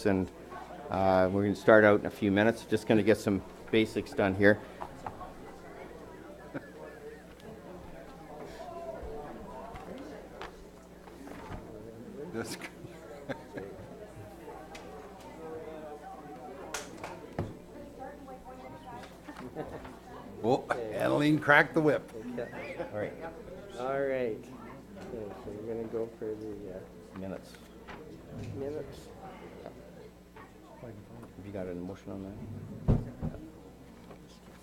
minutes, and we're going to start out in a few minutes. Just going to get some basics done here. Oh, Adeline cracked the whip. All right. All right. Okay, so we're going to go for the Minutes. minutes. Have you got an motion on that?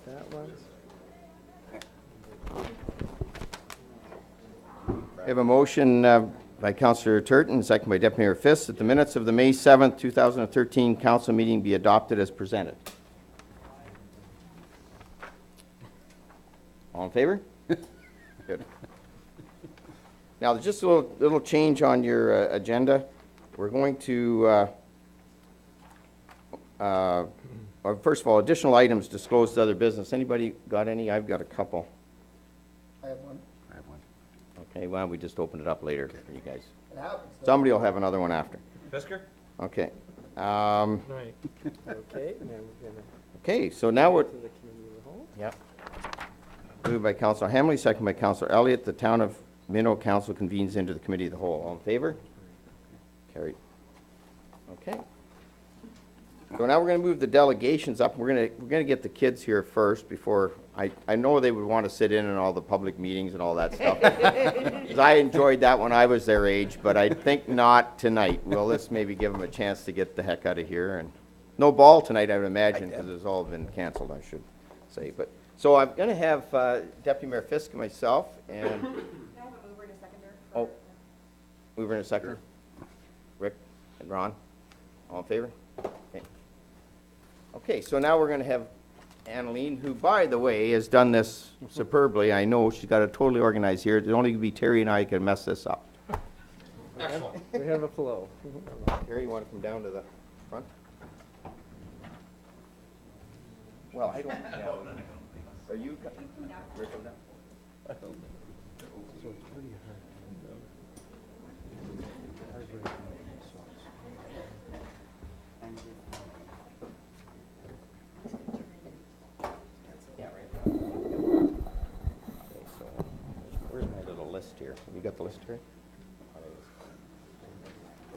That one. We have a motion by Councillor Turton, second by Deputy Mayor Fisk, that the minutes of the May 7th, 2013 council meeting be adopted as presented. All in favor? Good. Now, there's just a little change on your agenda. We're going to, first of all, additional items disclosed to other business. Anybody got any? I've got a couple. I have one. Okay, why don't we just open it up later for you guys? It happens. Somebody will have another one after. Fisker? Okay. Right. Okay, and then we're going to Okay, so now we're, to the committee of the whole. yep. Moved by Councillor Hamley, second by Councillor Elliott. The Town of Minto Council convenes into the Committee of the Whole. All in favor? Carried. Okay. So now we're going to move the delegations up. We're going to get the kids here first before, I know they would want to sit in on all the public meetings and all that stuff. 'Cause I enjoyed that when I was their age, but I think not tonight. Well, let's maybe give them a chance to get the heck out of here. And no ball tonight, I would imagine, because it's all been canceled, I should say. But so I'm going to have Deputy Mayor Fisk and myself, and Can I have a mover and a seconder? oh, mover and a seconder. Rick and Ron, all in favor? Okay. Okay, so now we're going to have Annaline, who, by the way, has done this superbly. I know she's got it totally organized here. It'd only be Terry and I can mess this up. We have a flow. Terry, you want to come down to the front? Well, I don't. Yeah. Are you? Rick, come down. Yeah, right. Okay, so where's my little list here? Have you got the list here? Are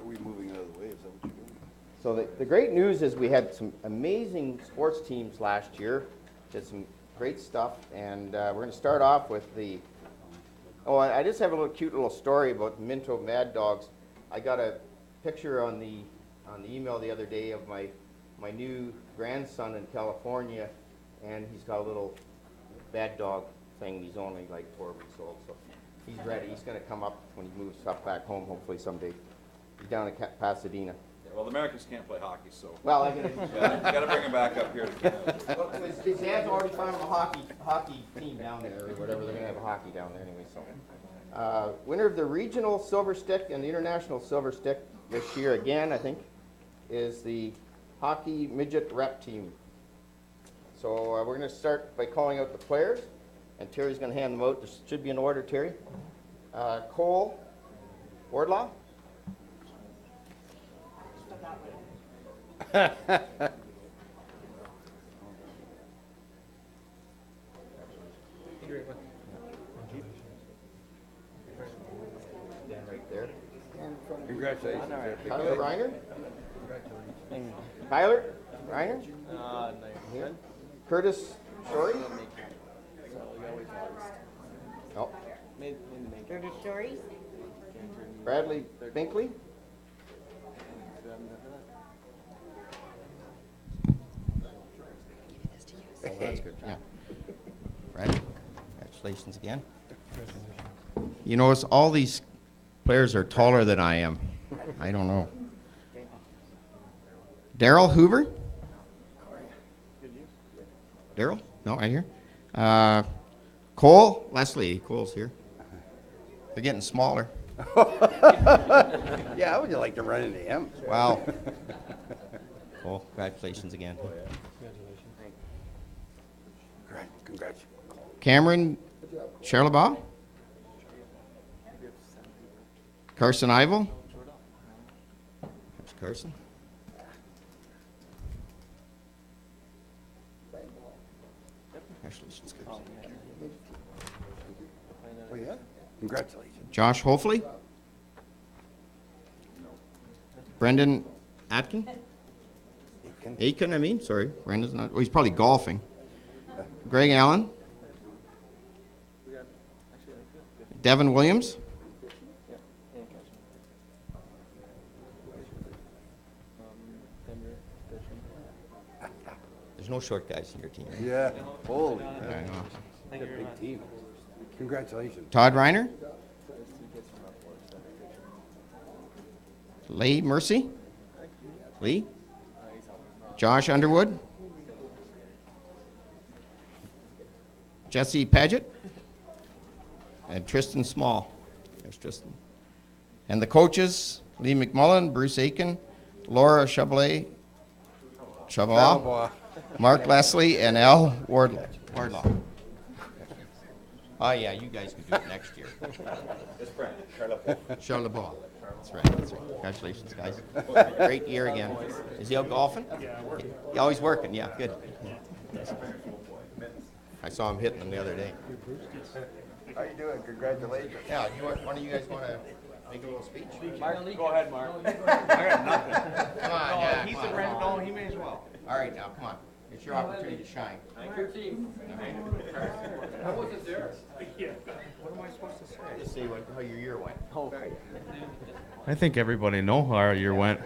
we moving out of the way? Is that what you're doing? So the great news is we had some amazing sports teams last year, did some great stuff, and we're going to start off with the, oh, I just have a little cute little story about the Minto Mad Dogs. I got a picture on the email the other day of my new grandson in California, and he's got a little bad dog thing. He's only like 4 weeks old, so he's ready. He's going to come up when he moves up back home, hopefully someday. He's down in Pasadena. Well, the Americans can't play hockey, so Well, I gotta. got to bring him back up here. Well, his dad's already found a hockey team down there, or whatever. They're gonna have a hockey down there anyway. So, winner of the regional silver stick and the international silver stick this year again, I think, is the hockey midget rep team. So we're gonna start by calling out the players, and Terry's gonna hand them out. This should be in order, Terry. Cole Wardlaw. Stand right there. Congratulations. Tyler Reiner? Tyler Reiner? Here. Curtis Shorey? No. Curtis Shorey? Bradley Binkley? Oh, that's good. Yeah. Right. Congratulations again. You notice all these players are taller than I am. I don't know. Daryl Hoover? Daryl? No, right here. Cole? Leslie. Cole's here. They're getting smaller. Yeah, how would you like to run into him? Wow. Cole, congratulations again. Congrats. Cameron Charlebaugh? Carson Ivel? There's Carson. Congratulations, guys. Oh, yeah? Congratulations. Josh Hopefully? Brendan Atkin? Aiken, I mean, sorry. Brendan's not, oh, he's probably golfing. Greg Allen? Devin Williams? There's no short guys in your team. Yeah. Holy, I know. that's a big team. Congratulations. Todd Reiner? Lee Mercy? Lee? Josh Underwood? Jesse Paget? And Tristan Small. There's Tristan. And the coaches, Lee McMullen, Bruce Aiken, Laura Chablais, Mark Leslie, and Al Wardlaw. Oh, yeah, you guys can do it next year. Charles Ball. That's right, that's right. Congratulations, guys. Great year again. Is he out golfing? Yeah, working. Oh, he's working, yeah, good. I saw him hitting them the other day. How you doing? Congratulations. Yeah, one of you guys want to make a little speech? Mark, go ahead, Mark. I got nothing. Come on, yeah, He's come the on. red, no, he may as well. All right, now, come on. It's your opportunity to shine. I wasn't there. What am I supposed to say? Just say how your year went. I think everybody know how our year went.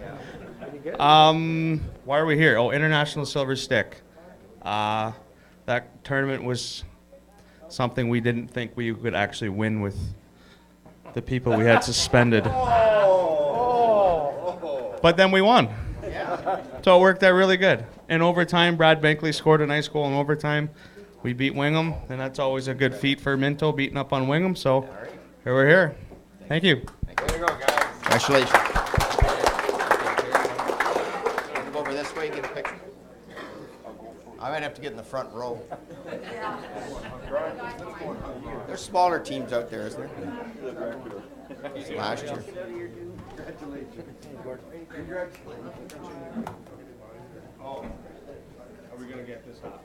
Why are we here? Oh, International Silver Stick. That tournament was something we didn't think we could actually win with the people we had suspended. But then we won. So it worked out really good. In overtime, Brad Bankley scored a nice goal in overtime. We beat Wingham, and that's always a good feat for Minto, beating up on Wingham. So here we're here. Thank you. Way to go, guys. Congratulations. Go over this way, get a picture. I might have to get in the front row. There's smaller teams out there, isn't there? Last year. Are we going to get this up?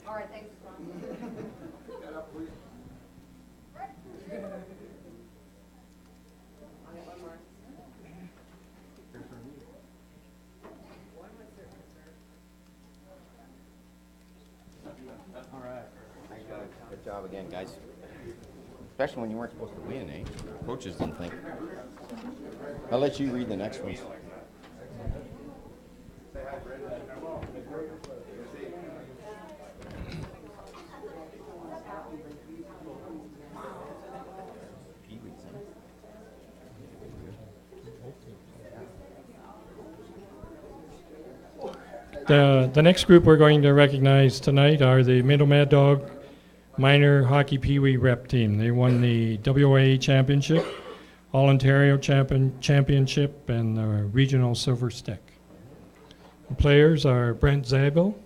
All right, thanks. Good job again, guys. Especially when you weren't supposed to win, eh? Coaches didn't think. I'll let you read the next ones. The next group we're going to recognize tonight are the Minto Mad Dog Minor Hockey Pee Wee Rep Team. They won the WA Championship, All Ontario Championship, and the Regional Silver Stick. The players are Brent Zabel,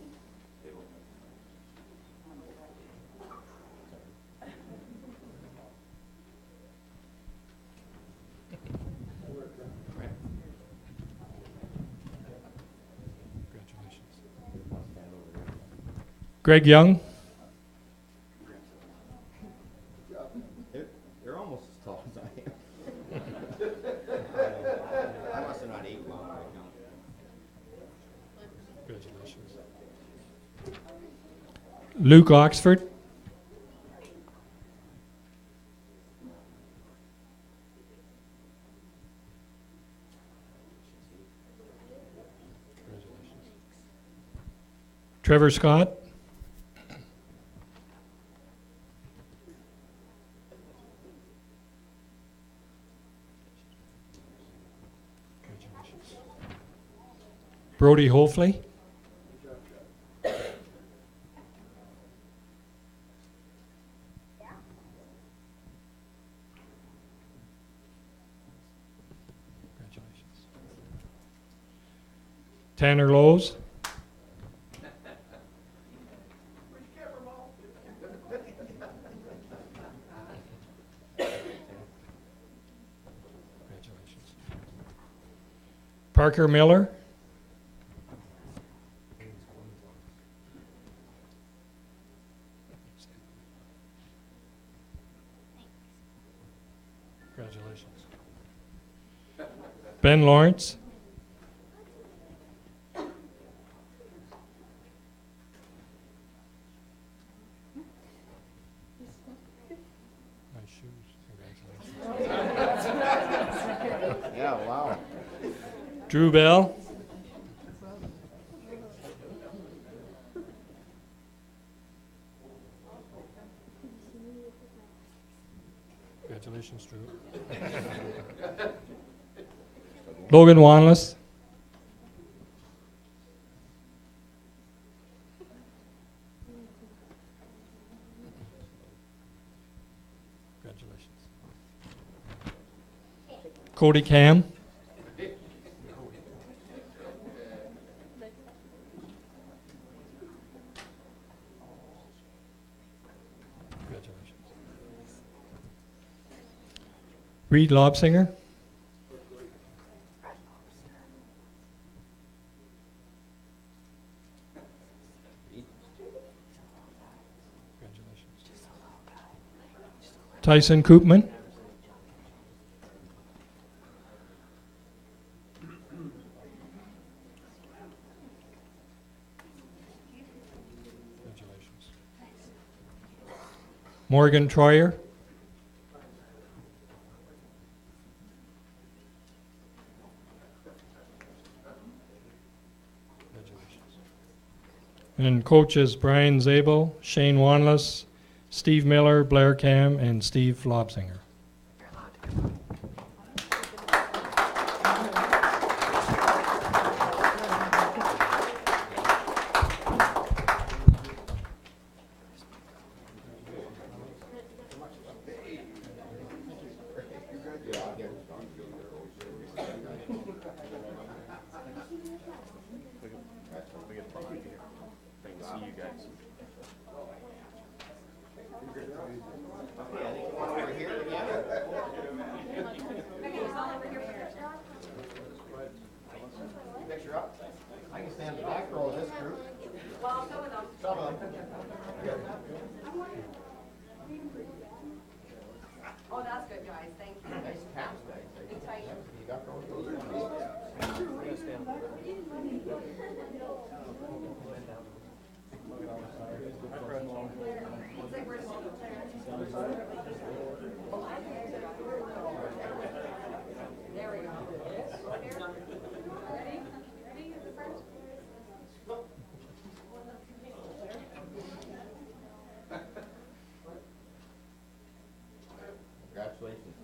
Greg Young, They're almost as tall as I am. I must have not ate long right now. Luke Oxford, Trevor Scott, Brody Hopefully, Tanner Lowe's, Parker Miller, Ben Lawrence. Nice shoes. Congratulations. Yeah, wow. Drew Bell. Congratulations, Drew. Logan Wanless. Congratulations. Cody Cam. Congratulations. Reed Lobsinger. Congratulations. Tyson Koopman. Congratulations. Morgan Troyer. Congratulations. And coaches Brian Zabel, Shane Wanless, Steve Miller, Blair Cam, and Steve Lobsinger. Picture up. I can stand in the back row of this group. Well, some of them. Some of them. Oh, that's good, guys, thank you. Nice caps, guys. It's tight. You got those? Looks like we're there we go. Ready? Ready? Is it first? Congratulations.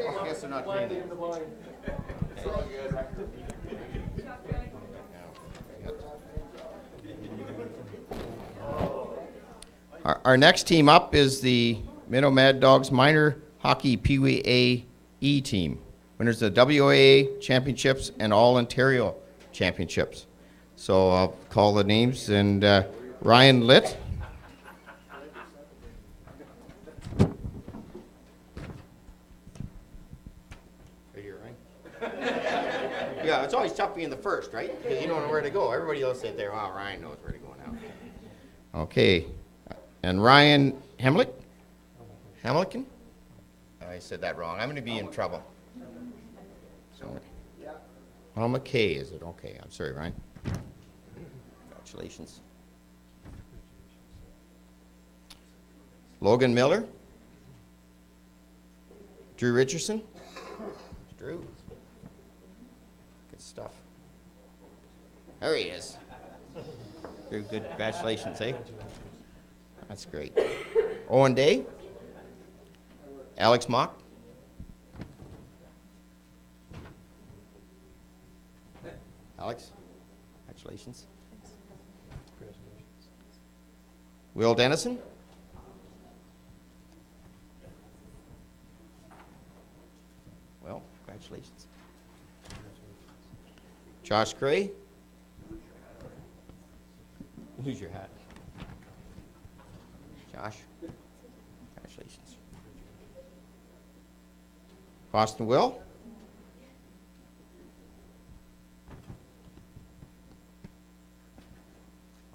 I guess they're not paying it. Our next team up is the Minto Mad Dogs Minor Hockey Pee Wee A-E team. Winners of the WAA Championships and All Ontario Championships. So I'll call the names, and Ryan Litt. Right here, Ryan. Yeah, it's always tough being the first, right? Because you don't know where to go. Everybody else sit there, oh, Ryan knows where to go now. Okay. And Ryan Hamlick? Hamilton? I said that wrong. I'm going to be in trouble. So, well, McKay, is it? Okay. I'm sorry, Ryan. Congratulations. Logan Miller? Drew Richardson? Drew. Good stuff. There he is. Very good. Congratulations, eh? That's great. Owen Day? Alex Mock? Alex? Congratulations. Will Dennison? Well, congratulations. Josh Gray? Lose your hat. Josh, congratulations. Boston Will?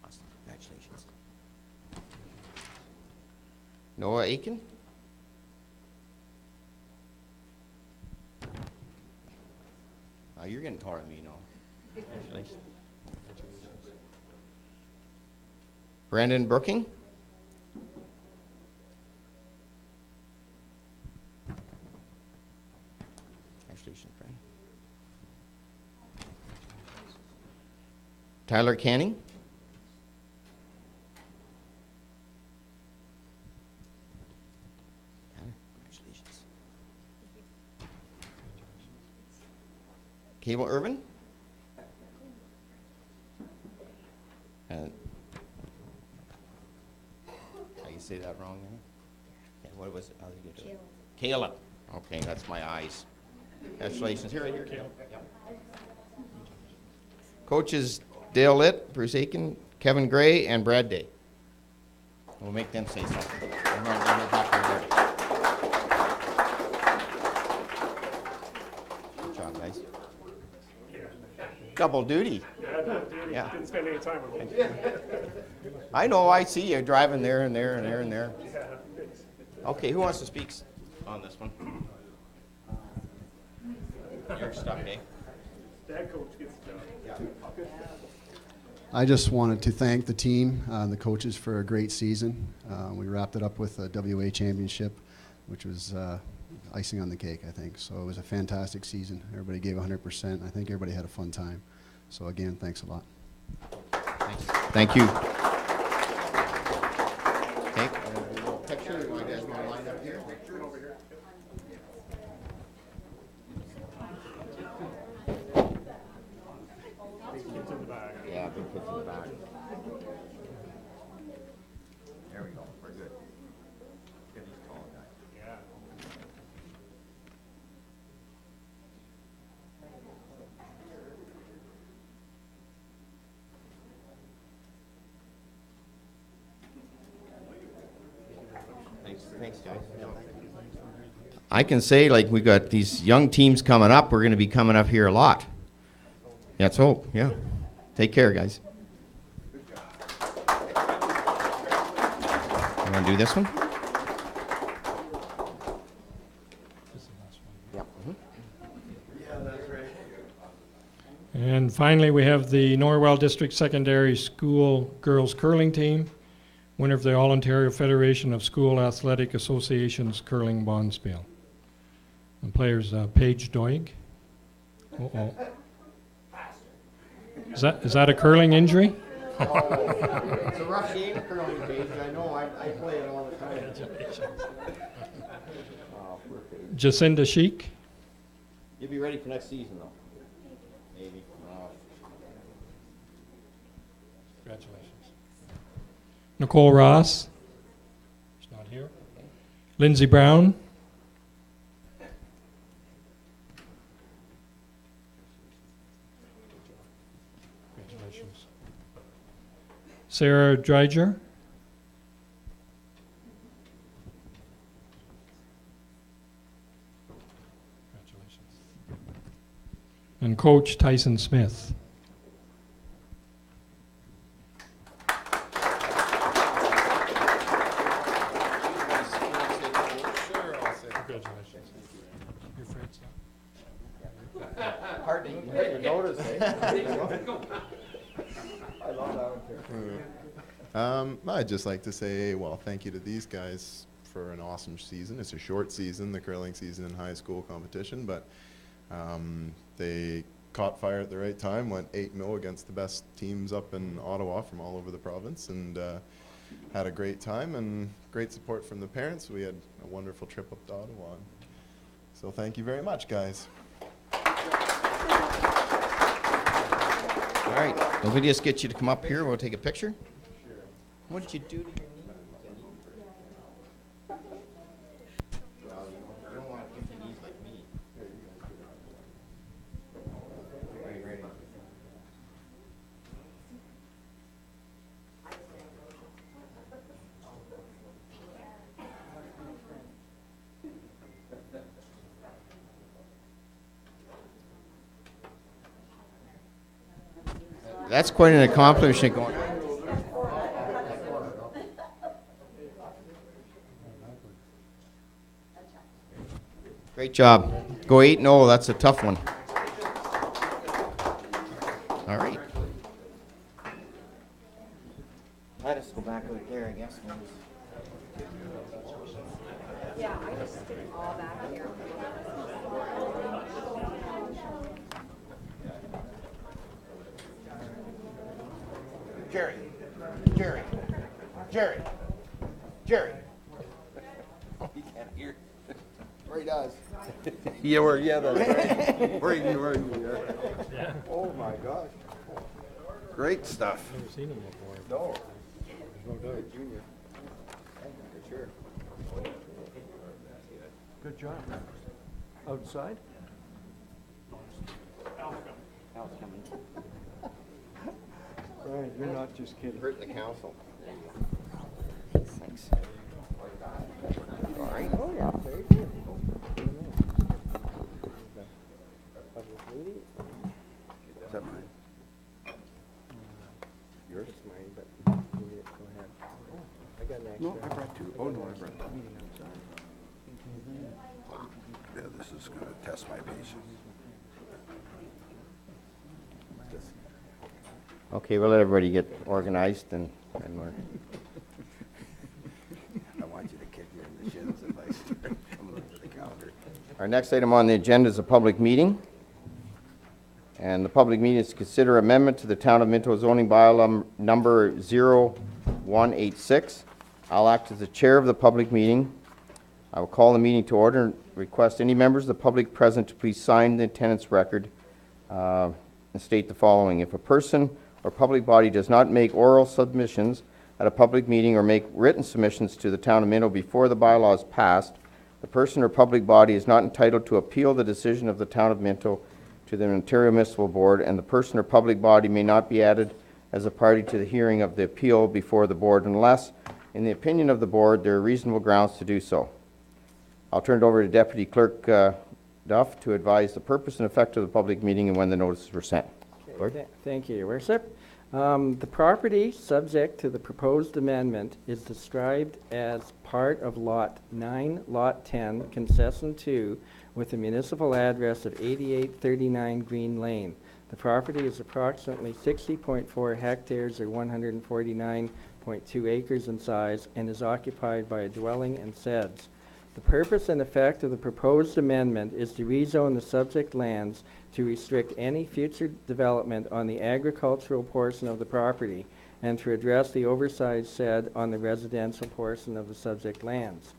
Boston, congratulations. Noah Aiken? Oh, you're getting taller than me, Noah. Congratulations. Brandon Brooking? Congratulations, Brandon. Tyler Canning? Tyler, congratulations. Cable Irvin? And how you say that wrong there? Yeah, what was it? How did you do it? Caleb. Okay, that's my eyes. Congratulations. Here, right here, Caleb. Yep. Coaches Dale Litt, Bruce Aiken, Kevin Gray, and Brad Day. We'll make them say something. Good job, guys. Double duty. Yeah. Didn't spend any time with them. I know, I see you driving there and there and there and there. Okay, who wants to speak on this one? You're stuck, eh? That coach gets the job. I just wanted to thank the team, the coaches for a great season. We wrapped it up with a WA championship, which was icing on the cake, I think. So it was a fantastic season. Everybody gave 100%. I think everybody had a fun time. So again, thanks a lot. Thank you. Okay, a little picture. You guys want to line up here? Kids in the back. Yeah, big kids in the back. There we go. We're good. Get these tall guys. Yeah. Thanks, guys. I can say, like, we got these young teams coming up. We're going to be coming up here a lot. Let's hope. Yeah. Take care, guys. You want to do this one? Yeah. And finally, we have the Norwell District Secondary School Girls Curling Team, winner of the All-Ontario Federation of School Athletic Associations Curling Bonspiel. And players Paige Doig. Uh-oh. Is that a curling injury? It's a rough game, curling, Paige. I know. I play it all the time. Oh, poor Paige. Jacinda Sheik. You'll be ready for next season, though. Maybe. Congratulations. Nicole Ross. She's not here. Lindsay Brown. Congratulations. Sarah Dreiger. Congratulations. And Coach Tyson Smith. Congratulations. Your friends now? Hard to notice, eh? I love that one, too. I'd just like to say, well, thank you to these guys for an awesome season. It's a short season, the curling season in high school competition, but they caught fire at the right time, went 8-0 against the best teams up in Ottawa from all over the province, and had a great time and great support from the parents. We had a wonderful trip up to Ottawa. So thank you very much, guys. All right. If we just get you to come up here, we'll take a picture. What did you do to your knee? Well, you don't want to give your knees like me. Ready. That's quite an accomplishment going on. Great job. Go 8-0, that's a tough one. All right. Let us go back out there, I guess. Yeah, I just stick it all back here. Jerry, Jerry, Jerry, Jerry. Oh, he can't hear. Or he does. Yeah, that's right. Where yeah. Oh, my gosh. Great stuff. Never seen him before. No. No doubt. Junior. For sure. Good job. Outside? Right, you're not just kidding. Hurt the council. Thanks. All right. Oh, yeah, very good. Public meeting, Is that mine? Yours? it's mine, but you need it, go ahead. I got an extra. No, I brought two. Oh, no, I brought two. Yeah, this is going to test my patience. Okay, we'll let everybody get organized and we're. I want you to kick me in the shins if I start coming up to the counter. Our next item on the agenda is a public meeting. And the public meeting is to consider amendment to the Town of Minto zoning bylaw number 0186. I'll act as the chair of the public meeting. I will call the meeting to order and request any members of the public present to please sign the attendance record and state the following. If a person or public body does not make oral submissions at a public meeting or make written submissions to the Town of Minto before the bylaw is passed, the person or public body is not entitled to appeal the decision of the Town of Minto to the Ontario Municipal Board, and the person or public body may not be added as a party to the hearing of the appeal before the board unless, in the opinion of the board, there are reasonable grounds to do so. I'll turn it over to Deputy Clerk Duff to advise the purpose and effect of the public meeting and when the notices were sent. Lord? Thank you, Your Worship. The property subject to the proposed amendment is described as part of Lot 9, Lot 10, Concession 2, with a municipal address of 8839 Green Lane. The property is approximately 60.4 hectares or 149.2 acres in size and is occupied by a dwelling and sheds. The purpose and effect of the proposed amendment is to rezone the subject lands to restrict any future development on the agricultural portion of the property and to address the oversized shed on the residential portion of the subject lands.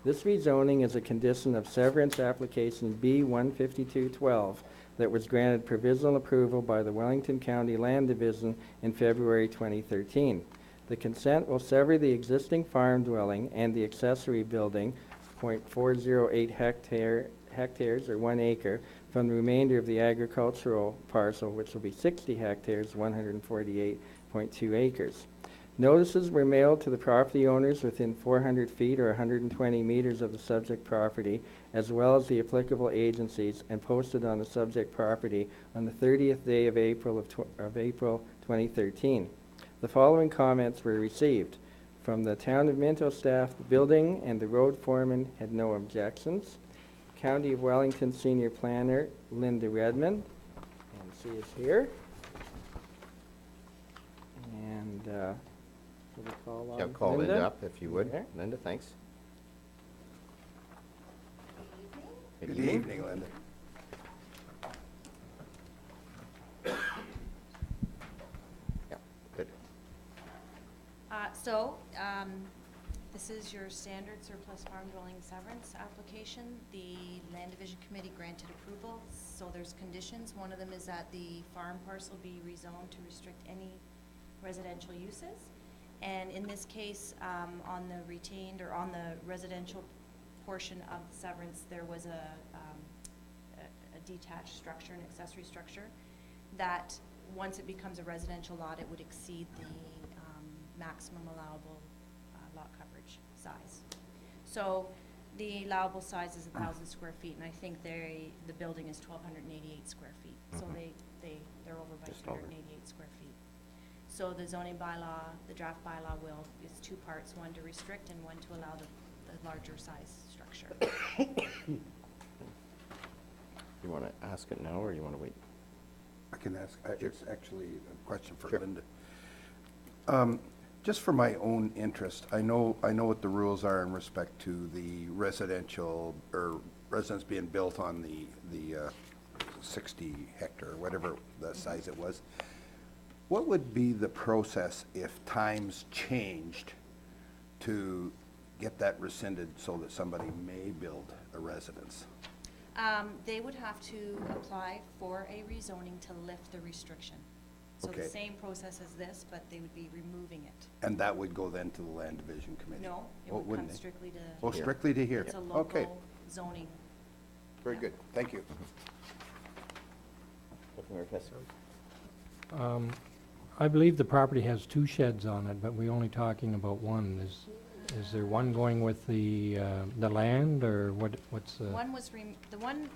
This rezoning is a condition of severance application B-15212 that was granted provisional approval by the Wellington County Land Division in February 2013. The consent will sever the existing farm dwelling and the accessory building, 0.408 hectares or 1 acre, from the remainder of the agricultural parcel, which will be 60 hectares, 148.2 acres. Notices were mailed to the property owners within 400 feet or 120 meters of the subject property, as well as the applicable agencies, and posted on the subject property on the 30th day of April 2013. The following comments were received. From the Town of Minto staff, the building and the road foreman had no objections. County of Wellington Senior Planner Linda Redmond, and she is here. And will we call on Yeah, call Linda up if you would. Okay. Linda, thanks. Good evening, Linda. Yeah, good. This is your standard surplus farm dwelling severance application. The Land Division Committee granted approval, so there's conditions. One of them is that the farm parcel be rezoned to restrict any residential uses. And in this case, on the retained or on the residential portion of the severance, there was a detached structure, an accessory structure, that once it becomes a residential lot, it would exceed the maximum allowable lot coverage size. So the allowable size is 1,000 square feet, and I think the building is 1,288 square feet. So they're over by Just over. 388 square feet. So the zoning bylaw, the draft bylaw is two parts, one to restrict and one to allow the larger size structure. You want to ask it now, or you want to wait? I can ask, it's actually a question for Sure. Linda. Just for my own interest, I know what the rules are in respect to the residential, or residence being built on the 60 hectare, whatever the size it was. What would be the process if times changed to get that rescinded so that somebody may build a residence? They would have to apply for a rezoning to lift the restriction. So Okay. the same process as this, but they would be removing it. And that would go then to the Land Division Committee? No, it Oh, would wouldn't come it? strictly to. Oh, strictly to here? It's a Okay, local zoning. very good, thank you. I believe the property has 2 sheds on it, but we're only talking about one. Is there one going with the land, or what's the? One was, the one,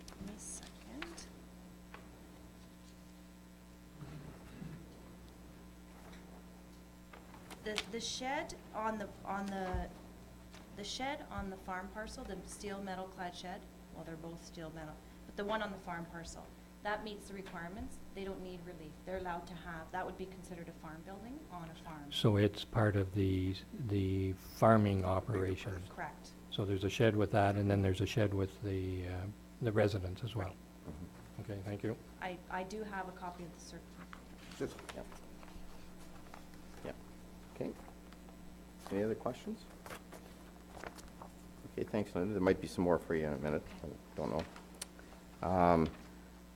give me a second. The shed on the shed on the farm parcel, the steel metal clad shed, well, they're both steel metal, but the one on the farm parcel, that meets the requirements. They don't need relief. They're allowed to have, that would be considered a farm building on a farm. So it's part of the farming operation? Correct. So there's a shed with that, and then there's a shed with the residents as well? Okay, thank you. I do have a copy of the circular. Yep. Yep. Okay. Any other questions? Okay, thanks, Linda. There might be some more for you in a minute. I don't know.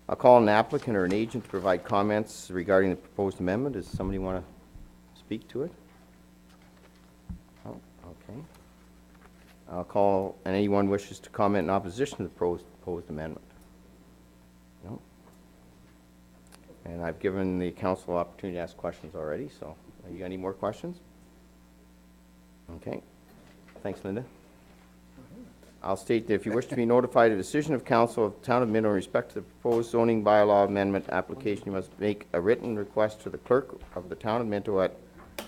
I'll call an applicant or an agent to provide comments regarding the proposed amendment. Does somebody want to speak to it? Oh, okay. I'll call, and anyone wishes to comment in opposition to the proposed amendment? No? And I've given the council opportunity to ask questions already, so you got any more questions? Okay. Thanks, Linda. I'll state that if you wish to be notified of a decision of council of the Town of Minto in respect to the proposed zoning bylaw amendment application, you must make a written request to the clerk of the Town of Minto at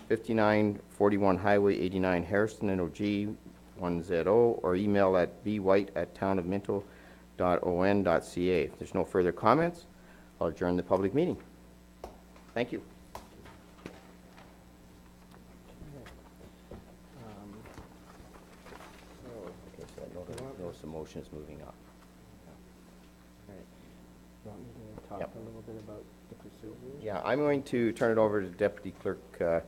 5941 Highway 89, Harrison, NOG 10, or email at bwhite@townofminto.on.ca. If there's no further comments, I'll adjourn the public meeting. Thank you. Okay, so I notice the motion is moving up. You want me to talk Yep. a little bit about the procedure? Yeah, I'm going to turn it over to Deputy Clerk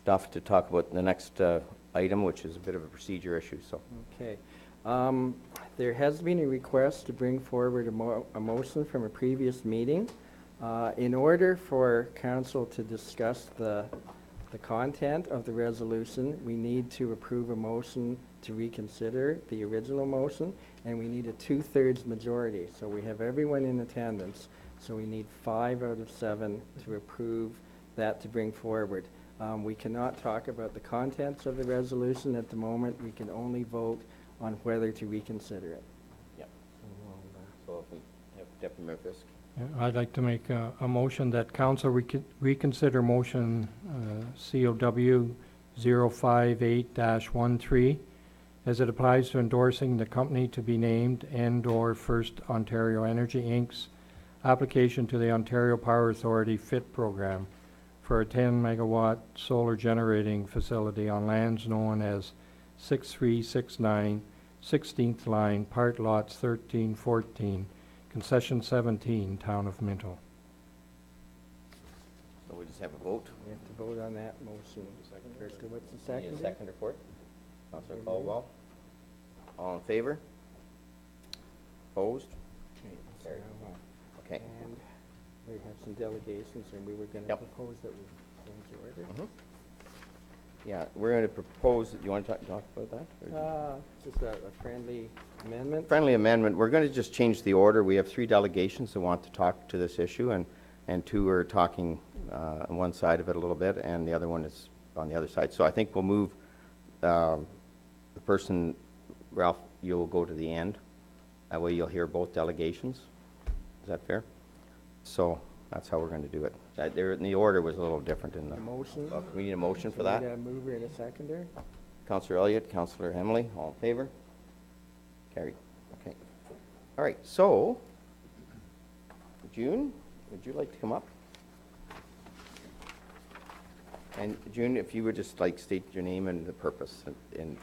Duff to talk about the next item, which is a bit of a procedure issue, so. Okay. There has been a request to bring forward a motion from a previous meeting. In order for council to discuss the content of the resolution, we need to approve a motion to reconsider the original motion, and we need a 2/3 majority. So we have everyone in attendance, so we need 5 out of 7 to approve that to bring forward. We cannot talk about the contents of the resolution at the moment. We can only vote on whether to reconsider it. Yep. So if we have Deputy Mayor Fisk. Yeah, I'd like to make a motion that council reconsider motion COW 058-13 as it applies to endorsing the company to be named and/or First Ontario Energy Inc.'s application to the Ontario Power Authority FIT program for a 10-megawatt solar generating facility on lands known as 6369 16th Line, Part Lots 1314, Concession 17, Town of Minto. So we just have a vote. We have to vote on that motion. First, what's the Need a second? second report? Councilor Caldwell? All in favor? Opposed? Carried. Okay. And we have some delegations, and we were going to Yep. propose that we change the order. Mhm. Yeah, we're going to propose, you want to talk about that? or- Just a friendly amendment. Friendly amendment, we're going to just change the order. We have 3 delegations that want to talk to this issue, and 2 are talking on one side of it a little bit, and the other one is on the other side. So I think we'll move the person, Ralph, you'll go to the end. That way you'll hear both delegations. Is that fair? So that's how we're going to do it. The order was a little different in the A motion? book. We need a motion for We that. need a mover and a seconder. Councillor Elliott, Councillor Hemley, all in favor? Carried. Okay. All right, so, June, would you like to come up? And June, if you would just like state your name and the purpose, and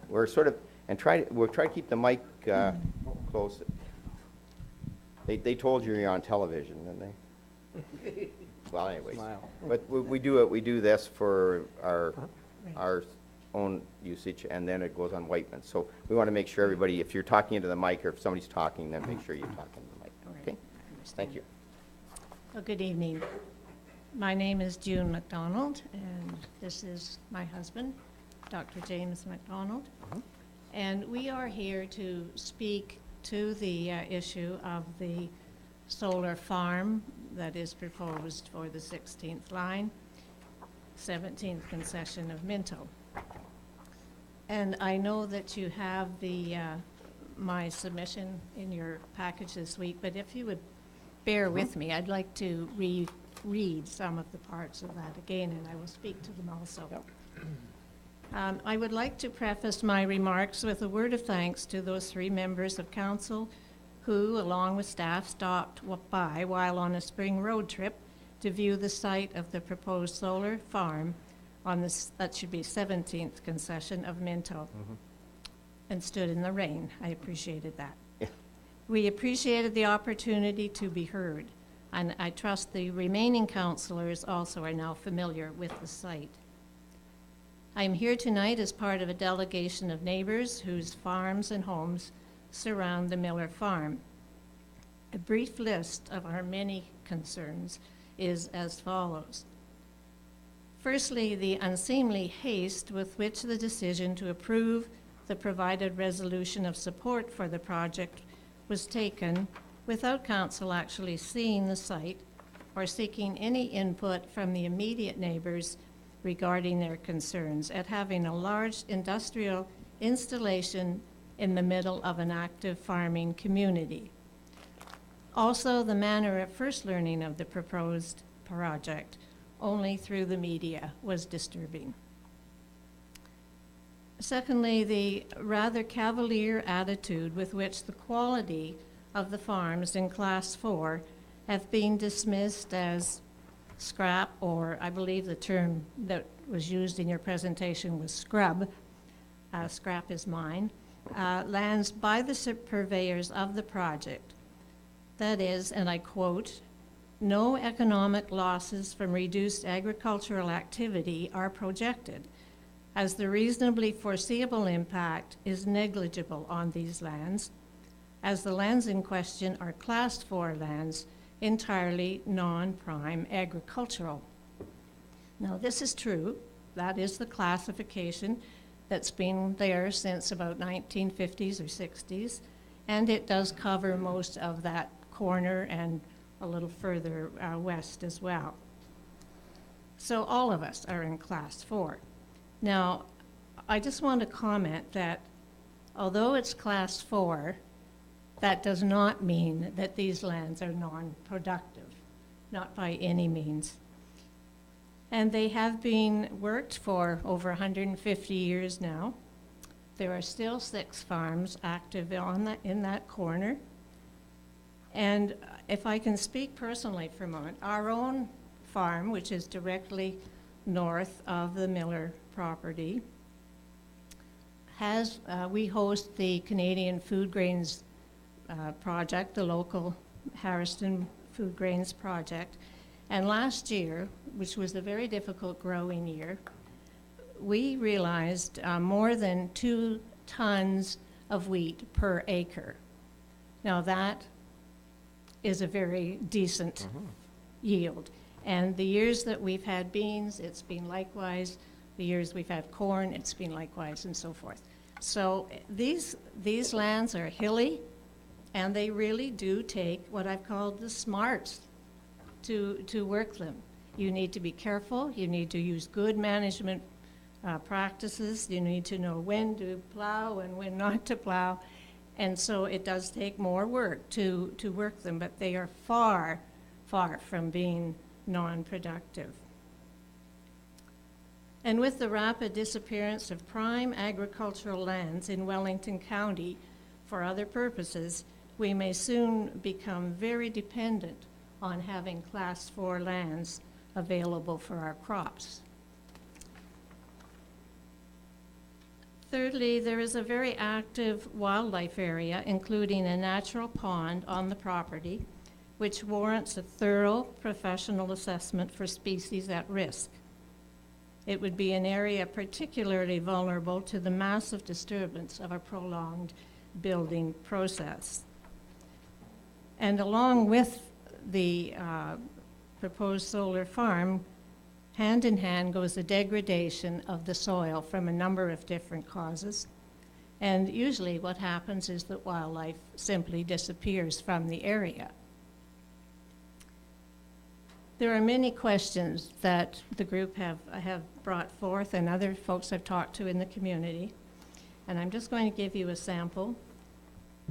we're sort of, and we'll try to keep the mic close. They told you you're on television, didn't they? Well, anyways, Smile. but we do this for our own usage, and then it goes on Whiteman. So we want to make sure everybody, if you're talking into the mic, or if somebody's talking, then make sure you talk into the mic. Okay? Thank you. Well, good evening. My name is June McDonald, and this is my husband, Dr. James McDonald. And we are here to speak to the issue of the solar farm that is proposed for the 16th line, 17th concession of Minto. And I know that you have my submission in your package this week, but if you would bear with me, I'd like to read some of the parts of that again, and I will speak to them also. I would like to preface my remarks with a word of thanks to those 3 members of council who, along with staff, stopped by while on a spring road trip to view the site of the proposed solar farm on this, that should be 17th concession of Minto, and stood in the rain. I appreciated that. Yeah. We appreciated the opportunity to be heard, and I trust the remaining councillors also are now familiar with the site. I am here tonight as part of a delegation of neighbors whose farms and homes surround the Miller farm. A brief list of our many concerns is as follows. Firstly, the unseemly haste with which the decision to approve the provided resolution of support for the project was taken without council actually seeing the site or seeking any input from the immediate neighbors regarding their concerns at having a large industrial installation in the middle of an active farming community. Also, the manner of first learning of the proposed project only through the media was disturbing. Secondly, the rather cavalier attitude with which the quality of the farms in Class 4 have been dismissed as scrap, or I believe the term that was used in your presentation was scrub, scrap is mine, lands by the purveyors of the project. That is, and I quote, "No economic losses from reduced agricultural activity are projected, as the reasonably foreseeable impact is negligible on these lands, as the lands in question are Class 4 lands, entirely non-prime agricultural." Now, this is true. That is the classification that's been there since about 1950s or 60s, and it does cover most of that corner and a little further west as well. So all of us are in Class 4. Now, I just want to comment that although it's Class 4, that does not mean that these lands are non-productive, not by any means. And they have been worked for over 150 years now. There are still 6 farms active in that corner. And if I can speak personally for a moment, our own farm, which is directly north of the Miller property, we host the Canadian Food Grains project, the local Harriston Food Grains project. And last year, which was a very difficult growing year, we realized more than 2 tons of wheat per acre. Now that is a very decent yield. And the years that we've had beans, it's been likewise. The years we've had corn, it's been likewise, and so forth. So these lands are hilly, and they really do take what I've called the smarts to work them. You need to be careful. You need to use good management practices. You need to know when to plow and when not to plow. And so it does take more work to work them, but they are far, far from being non-productive. And with the rapid disappearance of prime agricultural lands in Wellington County for other purposes, we may soon become very dependent on having Class 4 lands available for our crops. Thirdly, there is a very active wildlife area, including a natural pond on the property, which warrants a thorough professional assessment for species at risk. It would be an area particularly vulnerable to the massive disturbance of a prolonged building process. And along with the proposed solar farm, hand in hand goes the degradation of the soil from a number of different causes. And usually what happens is that wildlife simply disappears from the area. There are many questions that the group have brought forth and other folks I've talked to in the community. And I'm just going to give you a sample.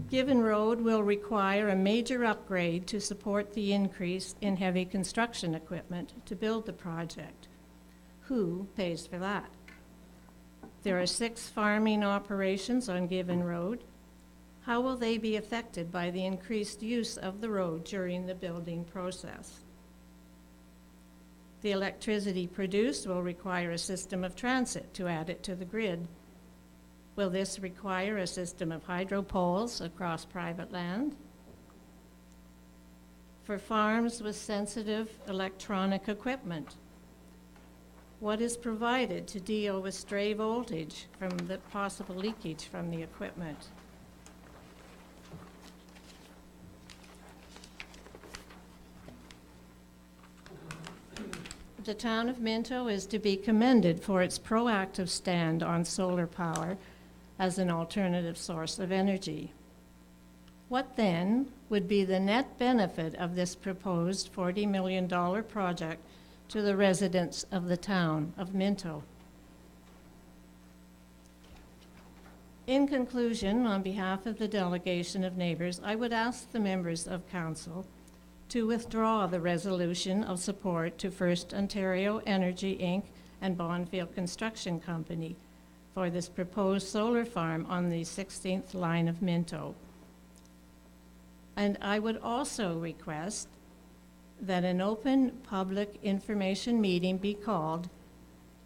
Given Road will require a major upgrade to support the increase in heavy construction equipment to build the project. Who pays for that? There are 6 farming operations on Given Road. How will they be affected by the increased use of the road during the building process? The electricity produced will require a system of transit to add it to the grid. Will this require a system of hydro poles across private land? For farms with sensitive electronic equipment, what is provided to deal with stray voltage from the possible leakage from the equipment? The town of Minto is to be commended for its proactive stand on solar power as an alternative source of energy. What then would be the net benefit of this proposed $40 million project to the residents of the town of Minto? In conclusion, on behalf of the delegation of neighbors, I would ask the members of council to withdraw the resolution of support to First Ontario Energy Inc. and Bonneville Construction Company for this proposed solar farm on the 16th line of Minto. And I would also request that an open public information meeting be called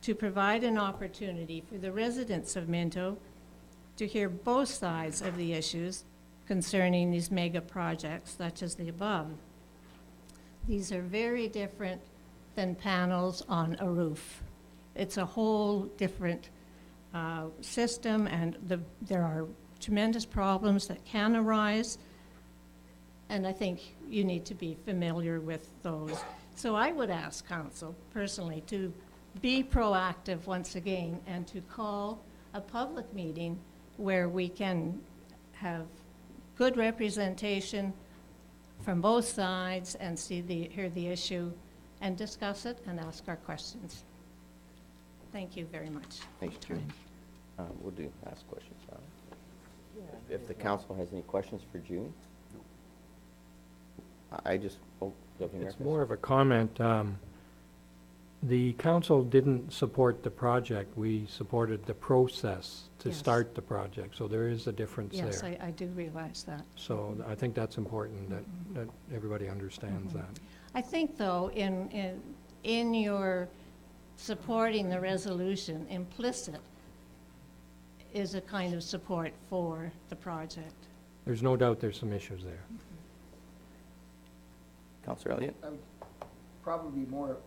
to provide an opportunity for the residents of Minto to hear both sides of the issues concerning these mega projects such as the above. These are very different than panels on a roof. It's a whole different system, and there are tremendous problems that can arise, and I think you need to be familiar with those. So I would ask council personally to be proactive once again and to call a public meeting where we can have good representation from both sides and hear the issue and discuss it and ask our questions. Thank you very much. Thanks, June. We'll ask questions. If the council has any questions for June? It's more of a comment. The council didn't support the project. We supported the process to Yes. start the project. So there is a difference there. Yes, I do realize that. So I think that's important that everybody understands that. I think, though, in your supporting the resolution, implicit is a kind of support for the project. There's no doubt there's some issues there. Councillor Elliott? I would probably be more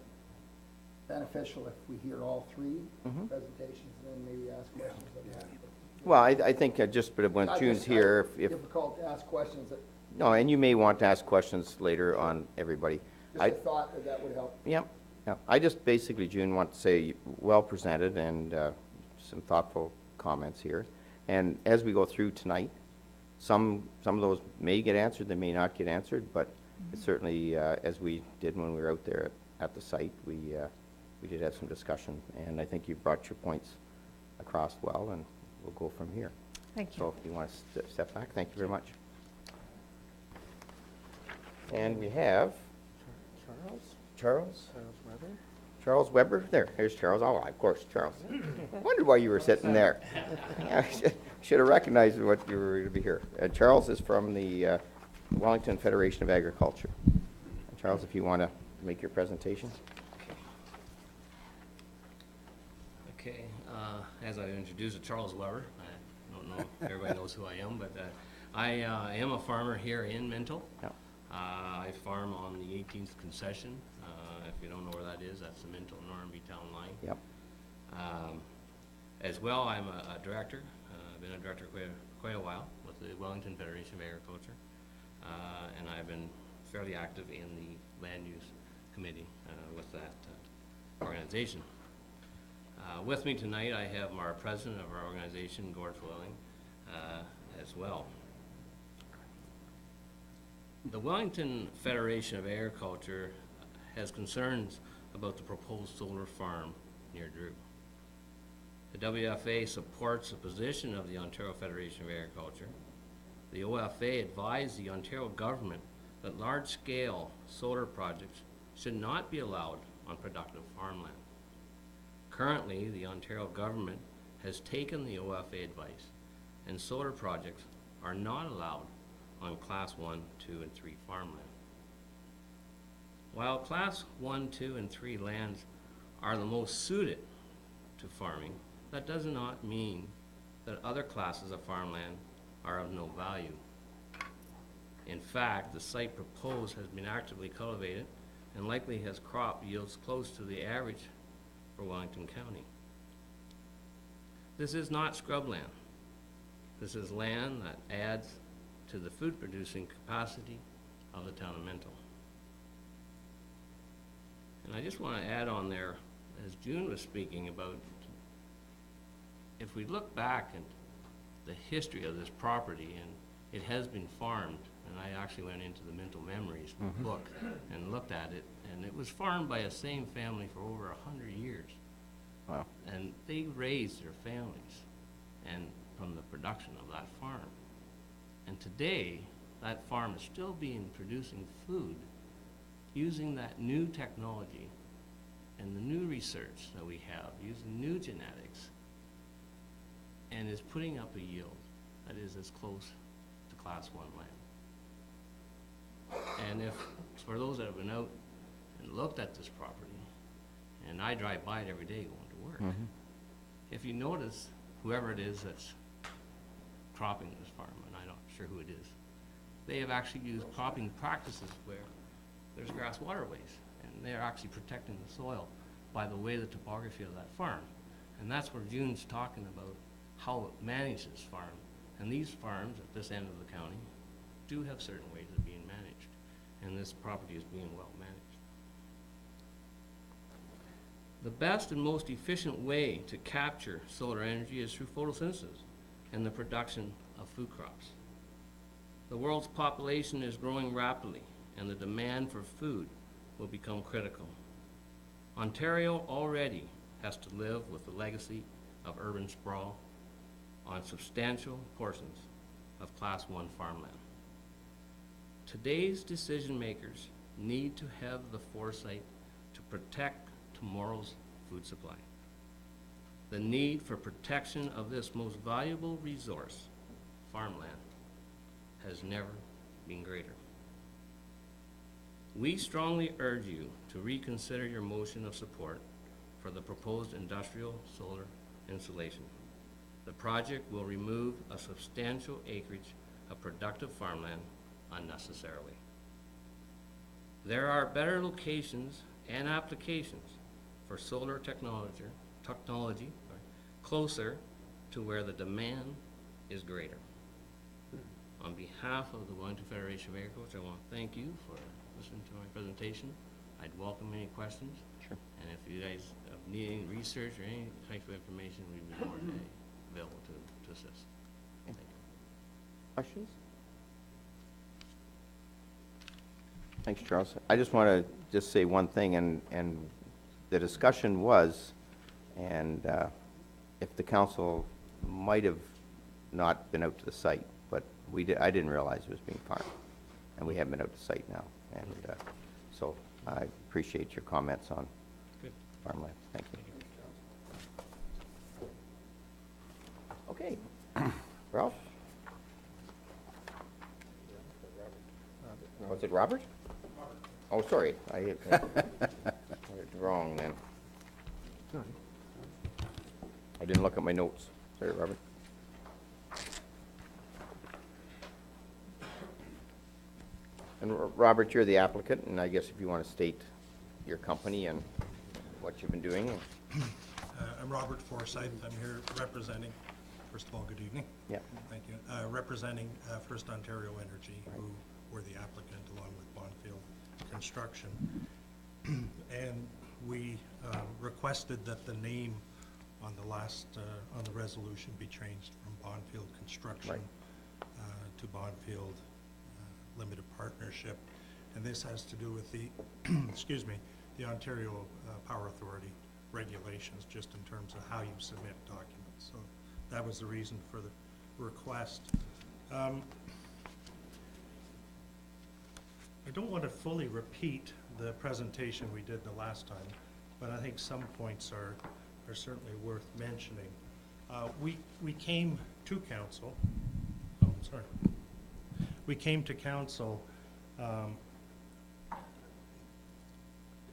beneficial if we hear all 3 presentations and then maybe ask questions at the end. Well, I think just, but when June's here, if, Difficult to ask questions, no, and you may want to ask questions later on everybody. just a thought that would help. Yep. I just basically, June, want to say well presented and some thoughtful comments here. And as we go through tonight, some of those may get answered, they may not get answered, but certainly, as we did when we were out there at the site, we did have some discussion, and I think you brought your points across well, and we'll go from here. Thank you. So if you want to step back, thank you very much. And we have Charles Weber? Charles Weber. There, here's Charles. Oh, of course, Charles. I wondered why you were sitting there. Yeah, I should have recognized what you were going to be here. Charles is from the Wellington Federation of Agriculture. Charles, if you want to make your presentation. Okay, as I introduced, Charles Weber. I don't know if everybody knows who I am, but I am a farmer here in Minto. Yep. I farm on the 18th concession. If you don't know where that is, that's the Minto-Normanby town line. Yep. As well, I'm a director. I've been a director quite a while with the Wellington Federation of Agriculture. And I've been fairly active in the land use committee with that organization. With me tonight, I have our president of our organization, Gord Flelling, as well. The Wellington Federation of Agriculture has concerns about the proposed solar farm near Drew. The WFA supports the position of the Ontario Federation of Agriculture. The OFA advised the Ontario government that large-scale solar projects should not be allowed on productive farmland. Currently, the Ontario government has taken the OFA advice, and solar projects are not allowed on Class 1, 2, and 3 farmland. While Class 1, 2, and 3 lands are the most suited to farming, that does not mean that other classes of farmland are of no value. In fact, the site proposed has been actively cultivated and likely has crop yields close to the average for Wellington County. This is not scrubland. This is land that adds to the food producing capacity of the town of Minto. And I just want to add on there, as June was speaking about, if we look back at the history of this property, and it has been farmed, and I actually went into the Minto Memories book and looked at it, and it was farmed by a same family for over 100 years. Wow. And they raised their families and from the production of that farm. And today, that farm is still producing food using that new technology and the new research that we have, using new genetics, and is putting up a yield that is as close to Class 1 land. And if, for those that have been out and looked at this property, and I drive by it every day going to work, if you notice, whoever it is that's cropping this farm, and I'm not sure who it is, they have actually used cropping practices where there's grass waterways, and they're actually protecting the soil by the way the topography of that farm. And that's where June's talking about how it manages this farm. And these farms at this end of the county do have certain ways of being managed, and this property is being well managed. The best and most efficient way to capture solar energy is through photosynthesis and the production of food crops. The world's population is growing rapidly, and the demand for food will become critical. Ontario already has to live with the legacy of urban sprawl on substantial portions of Class 1 farmland. Today's decision makers need to have the foresight to protect tomorrow's food supply. The need for protection of this most valuable resource, farmland, has never been greater. We strongly urge you to reconsider your motion of support for the proposed industrial solar installation. The project will remove a substantial acreage of productive farmland unnecessarily. There are better locations and applications for solar technology closer to where the demand is greater. On behalf of the Wellington Federation of Agriculture, I want to thank you for listening to my presentation. I'd welcome any questions. Sure. And if you guys need any research or any type of information, we'd be more than available to assist. Thank you. Questions? Thanks, Charles. I just want to just say one thing, and the discussion was, and if the council might have not been out to the site, but I didn't realize it was being farmed. And we have been out to site now. And so I appreciate your comments on farmland. Thank you. Okay. Ralph? Was it Robert? Oh, sorry. I had it wrong then. I didn't look at my notes. Sorry, Robert. And Robert, you're the applicant, and I guess if you want to state your company and what you've been doing. I'm Robert Forsyth. I'm here representing, first of all, good evening. Yeah. Thank you. Representing First Ontario Energy, who were the applicant along with Bonfield Construction. And we requested that the name on the last, on the resolution be changed from Bonfield Construction to Bonfield Limited Partnership. And this has to do with the, excuse me, the Ontario Power Authority regulations, just in terms of how you submit documents. So that was the reason for the request. I don't want to fully repeat the presentation we did the last time, but I think some points are certainly worth mentioning. We came to council, we came to council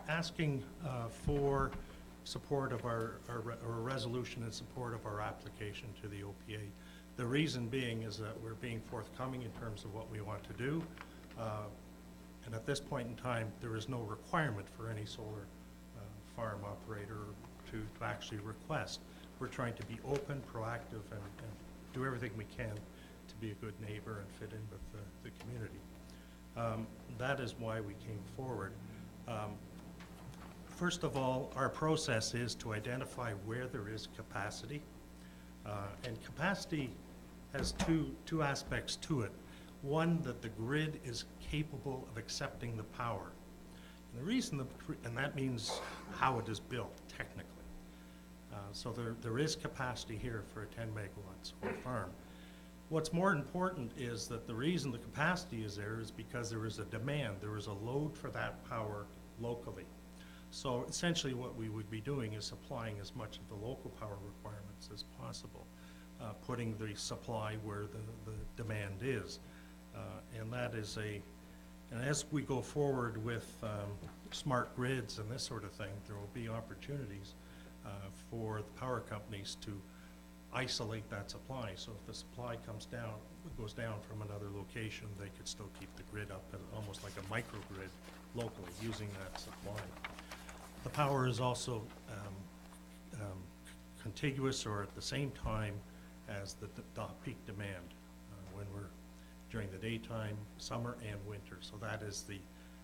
asking for support of our resolution in support of our application to the OPA. The reason being is that we're being forthcoming in terms of what we want to do. And at this point in time, there is no requirement for any solar farm operator to actually request. We're trying to be open, proactive, and do everything we can to be a good neighbor and fit in with the community. That is why we came forward. First of all, our process is to identify where there is capacity. And capacity has two aspects to it. One, that the grid is capable of accepting the power. And the reason, and that means how it is built technically. So there is capacity here for a 10 megawatt solar farm. What's more important is that the reason the capacity is there is because there is a demand, there is a load for that power locally. So essentially what we would be doing is supplying as much of the local power requirements as possible, putting the supply where the demand is. And that is and as we go forward with smart grids and this sort of thing, there will be opportunities for the power companies to isolate that supply. So if the supply goes down from another location, they could still keep the grid up as almost like a microgrid locally using that supply. The power is also contiguous or at the same time as the peak demand when we're during the daytime, summer and winter. So that is the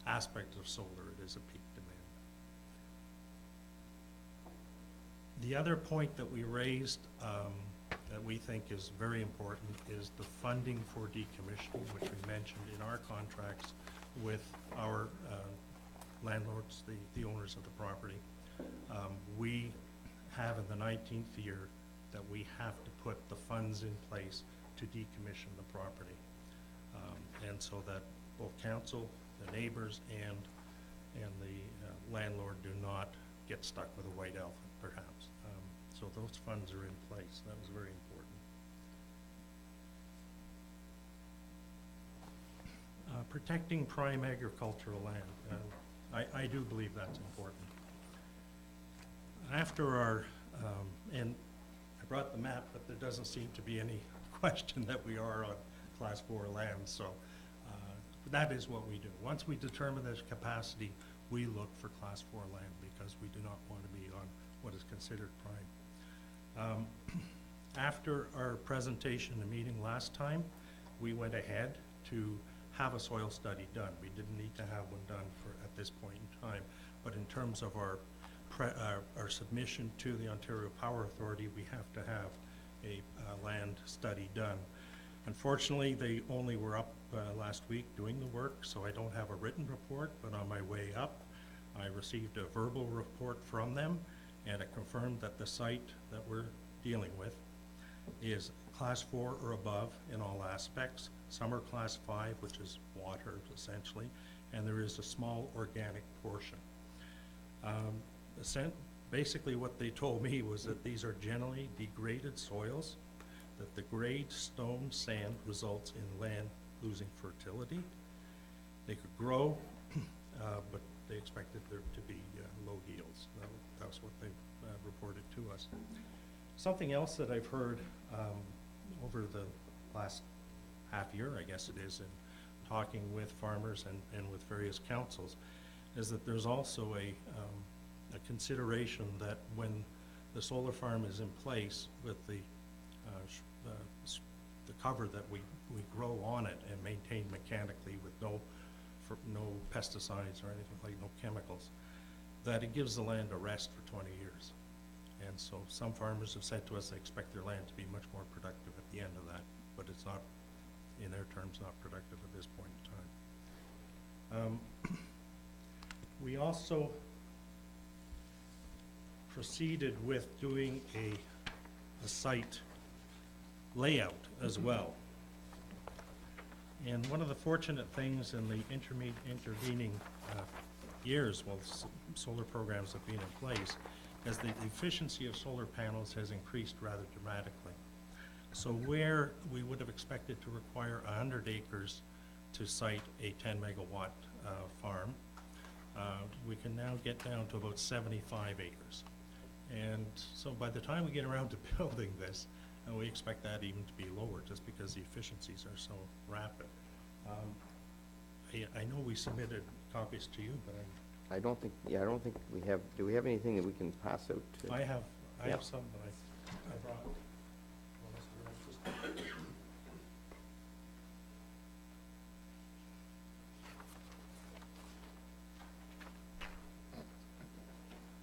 aspect of solar. It is a peak demand. The other point that we raised that we think is very important is the funding for decommissioning, which we mentioned in our contracts with our landlords, the owners of the property. We have in the 19th year that we have to put the funds in place to decommission the property. And so that both council, the neighbors, and the landlord do not get stuck with a white elephant, perhaps. So those funds are in place. That was very important. Protecting prime agricultural land. I do believe that's important. After our, and I brought the map, but there doesn't seem to be any question that we are on Class 4 land, so that is what we do. Once we determine there's capacity, we look for Class 4 land because we do not want to be on what is considered prime. After our presentation and meeting last time, we went ahead to have a soil study done. We didn't need to have one done at this point in time, but in terms of our submission to the Ontario Power Authority, we have to have a land study done. Unfortunately, they only were up last week doing the work, so I don't have a written report, but on my way up, I received a verbal report from them, and it confirmed that the site that we're dealing with is Class 4 or above in all aspects. Some are Class 5, which is water essentially, and there is a small organic portion. Basically what they told me was that these are generally degraded soils, that the grade stone sand results in land losing fertility. They could grow, but they expected there to be low yields. That was what they reported to us. Something else that I've heard over the last half year, I guess it is, in talking with farmers and with various councils, is that there's also a consideration that when the solar farm is in place with the cover that we grow on it and maintain mechanically with no pesticides or anything like, no chemicals, that it gives the land a rest for 20 years. And so some farmers have said to us they expect their land to be much more productive at the end of that, but it's not, in their terms, not productive at this point in time. We also proceeded with doing a site layout as well. And one of the fortunate things in the intervening years, while solar programs have been in place, is the efficiency of solar panels has increased rather dramatically. So where we would have expected to require 100 acres to site a 10 megawatt farm, we can now get down to about 75 acres. And so by the time we get around to building this, we expect that even to be lower just because the efficiencies are so rapid. I know we submitted copies to you, but I don't think we have, do we have anything that we can pass out to? I have Yeah. some that I brought.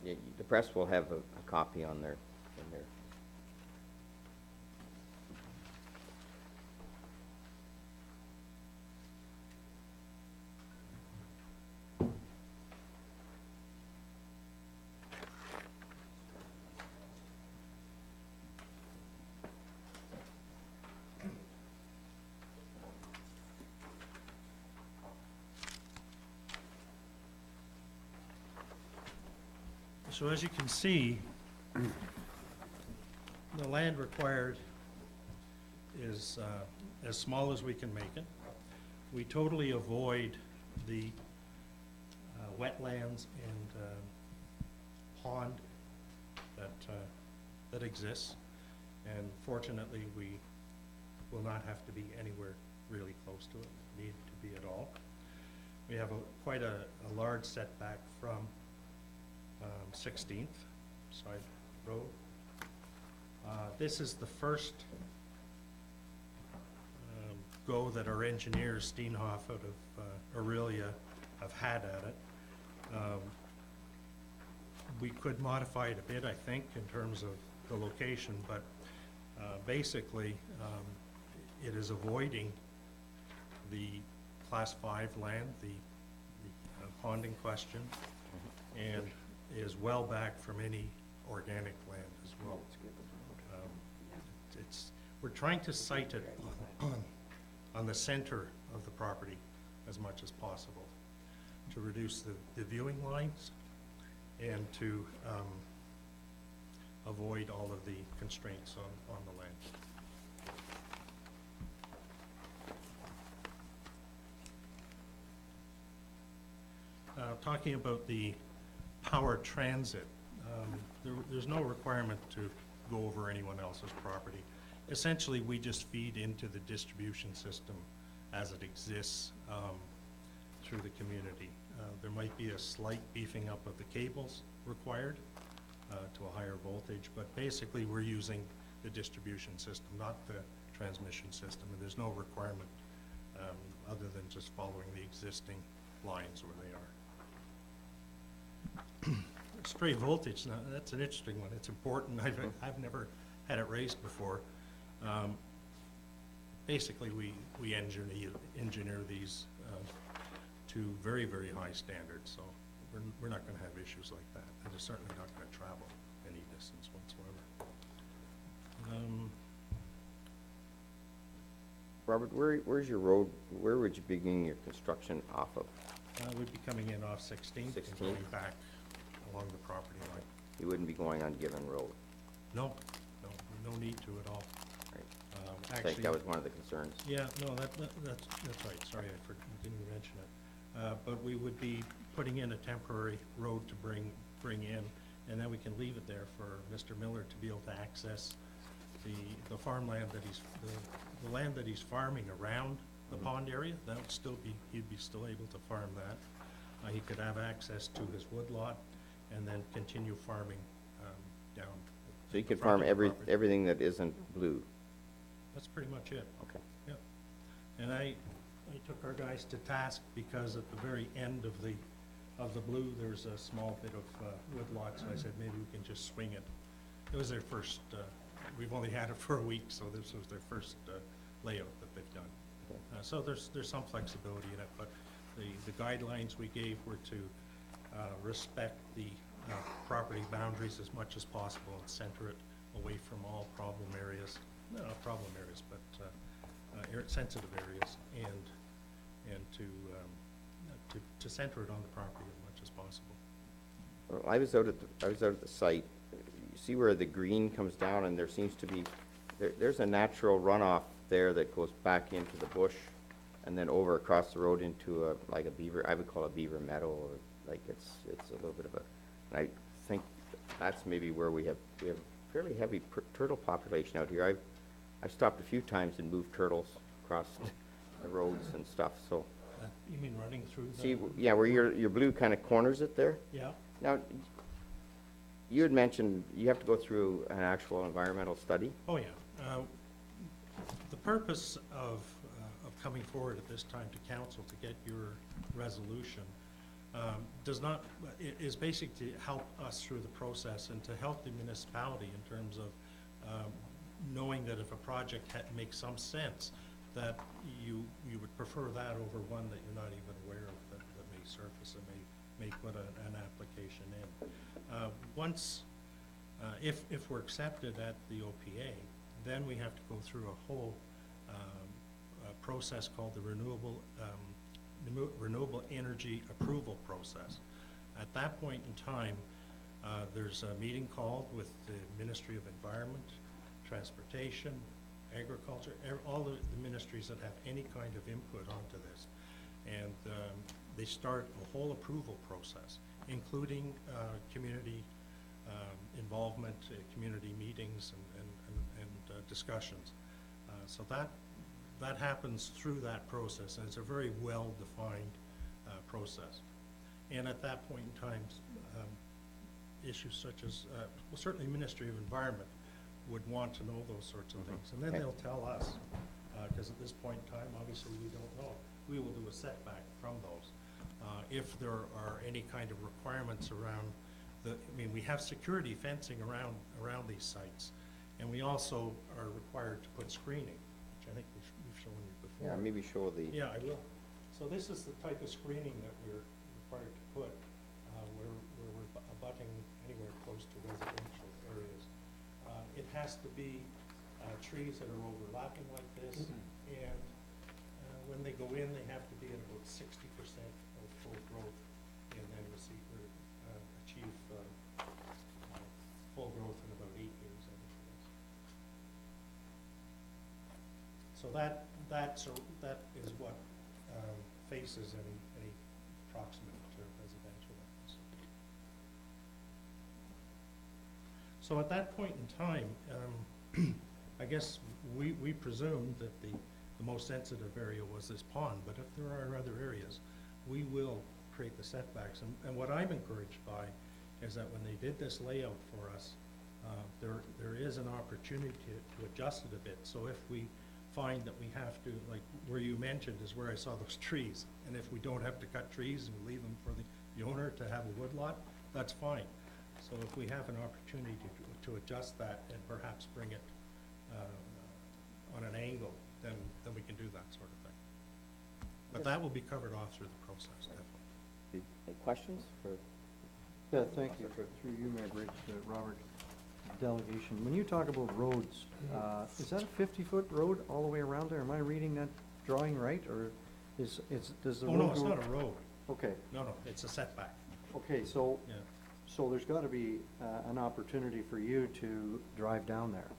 Yeah, the press will have a copy on their, in there. So as you can see, the land required is as small as we can make it. We totally avoid the wetlands and pond that exists, and fortunately we will not have to be anywhere really close to it, need to be at all. We have quite a large setback from 16th side road. This is the first go that our engineers, Steenhoff out of Aurelia, have had at it. We could modify it a bit, I think, in terms of the location, but basically it is avoiding the Class 5 land, the ponding question, and is well back from any organic land as well. We're trying to site it on the center of the property as much as possible to reduce the viewing lines and to avoid all of the constraints on the land. Talking about the power transit, there's no requirement to go over anyone else's property. Essentially, we just feed into the distribution system as it exists through the community. There might be a slight beefing up of the cables required to a higher voltage, but basically we're using the distribution system, not the transmission system, and there's no requirement other than just following the existing lines where they are. Stray voltage, now that's an interesting one. It's important. I've never had it raised before. Basically, we engineer these to very, very high standards, so we're not going to have issues like that, and they're certainly not going to travel any distance whatsoever. Robert, where's your road, where would you begin your construction off of? We'd be coming in off 16th and 16th? going back along the property line. You wouldn't be going on Given Road? No, no need to at all. Right. I Actually, think that was one of the concerns. yeah, no, that's right, sorry, didn't mention it. But we would be putting in a temporary road to bring in, and then we can leave it there for Mr. Miller to be able to access the farmland that the land that he's farming around the pond area. That would still be, he'd be still able to farm that. He could have access to his woodlot and then continue farming down. So you the could front farm of the property. everything that isn't blue? That's pretty much it. Okay. Yep. And I took our guys to task because at the very end of the blue, there's a small bit of woodlot, so I said maybe we can just swing it. It was their first, we've only had it for a week, so this was their first layout that they've done. So there's some flexibility in it, but the guidelines we gave were to respect the property boundaries as much as possible and center it away from all problem areas, no, not problem areas, but sensitive areas, and to center it on the property as much as possible. Well, I was out at the site. You see where the green comes down, and there seems to be, there's a natural runoff there that goes back into the bush and then over across the road into like a beaver, I would call it a beaver meadow, or like it's a little bit of a, and I think that's maybe where we have fairly heavy turtle population out here. I've stopped a few times and moved turtles across the roads and stuff, so. You mean running through the? See, yeah, where your blue kind of corners it there? Yeah. Now, you had mentioned you have to go through an actual environmental study? Oh, yeah. The purpose of coming forward at this time to council to get your resolution is basically to help us through the process and to help the municipality in terms of knowing that if a project makes some sense, that you would prefer that over one that you're not even aware of that may surface and may put an application in. Once, if we're accepted at the OPA, then we have to go through a whole process called the Renewable Energy Approval Process. At that point in time, there's a meeting called with the Ministry of Environment, Transportation, Agriculture, all the ministries that have any kind of input onto this. And they start a whole approval process, including community involvement, community meetings and discussions. So that happens through that process, and it's a very well-defined process. And at that point in time, issues such as, well, certainly Ministry of Environment would want to know those sorts of things. And then they'll tell us, because at this point in time, obviously, we don't know. We will do a setback from those. If there are any kind of requirements around we have security fencing around these sites, and we also are required to put screening, which I think we've shown you before. Yeah, maybe show the. Yeah, I will. So this is the type of screening that we're required to put where we're abutting anywhere close to residential areas. It has to be trees that are overlapping like this, and when they go in, they have to be at about 60% of full growth, and then achieve full growth in about 8 years. So that is what faces any proximate to residential areas. So at that point in time, I guess we presumed that the most sensitive area was this pond, but if there are other areas, we will create the setbacks. And what I'm encouraged by is that when they did this layout for us, there is an opportunity to adjust it a bit. So if we find that we have to, like where you mentioned is where I saw those trees, and if we don't have to cut trees and we leave them for the owner to have a woodlot, that's fine. So if we have an opportunity to adjust that and perhaps bring it on an angle, then we can do that sort of thing. But that will be covered off through the process, definitely. Any questions for? Yeah, thank you. Through you, Mayor Bridge, Robert. delegation. When you talk about roads, is that a 50-foot road all the way around there? Am I reading that drawing right, or does the road Oh, no, it's go- not a road. Okay. No, it's a setback. Okay, so, Yeah. so there's gotta be, an opportunity for you to drive down there.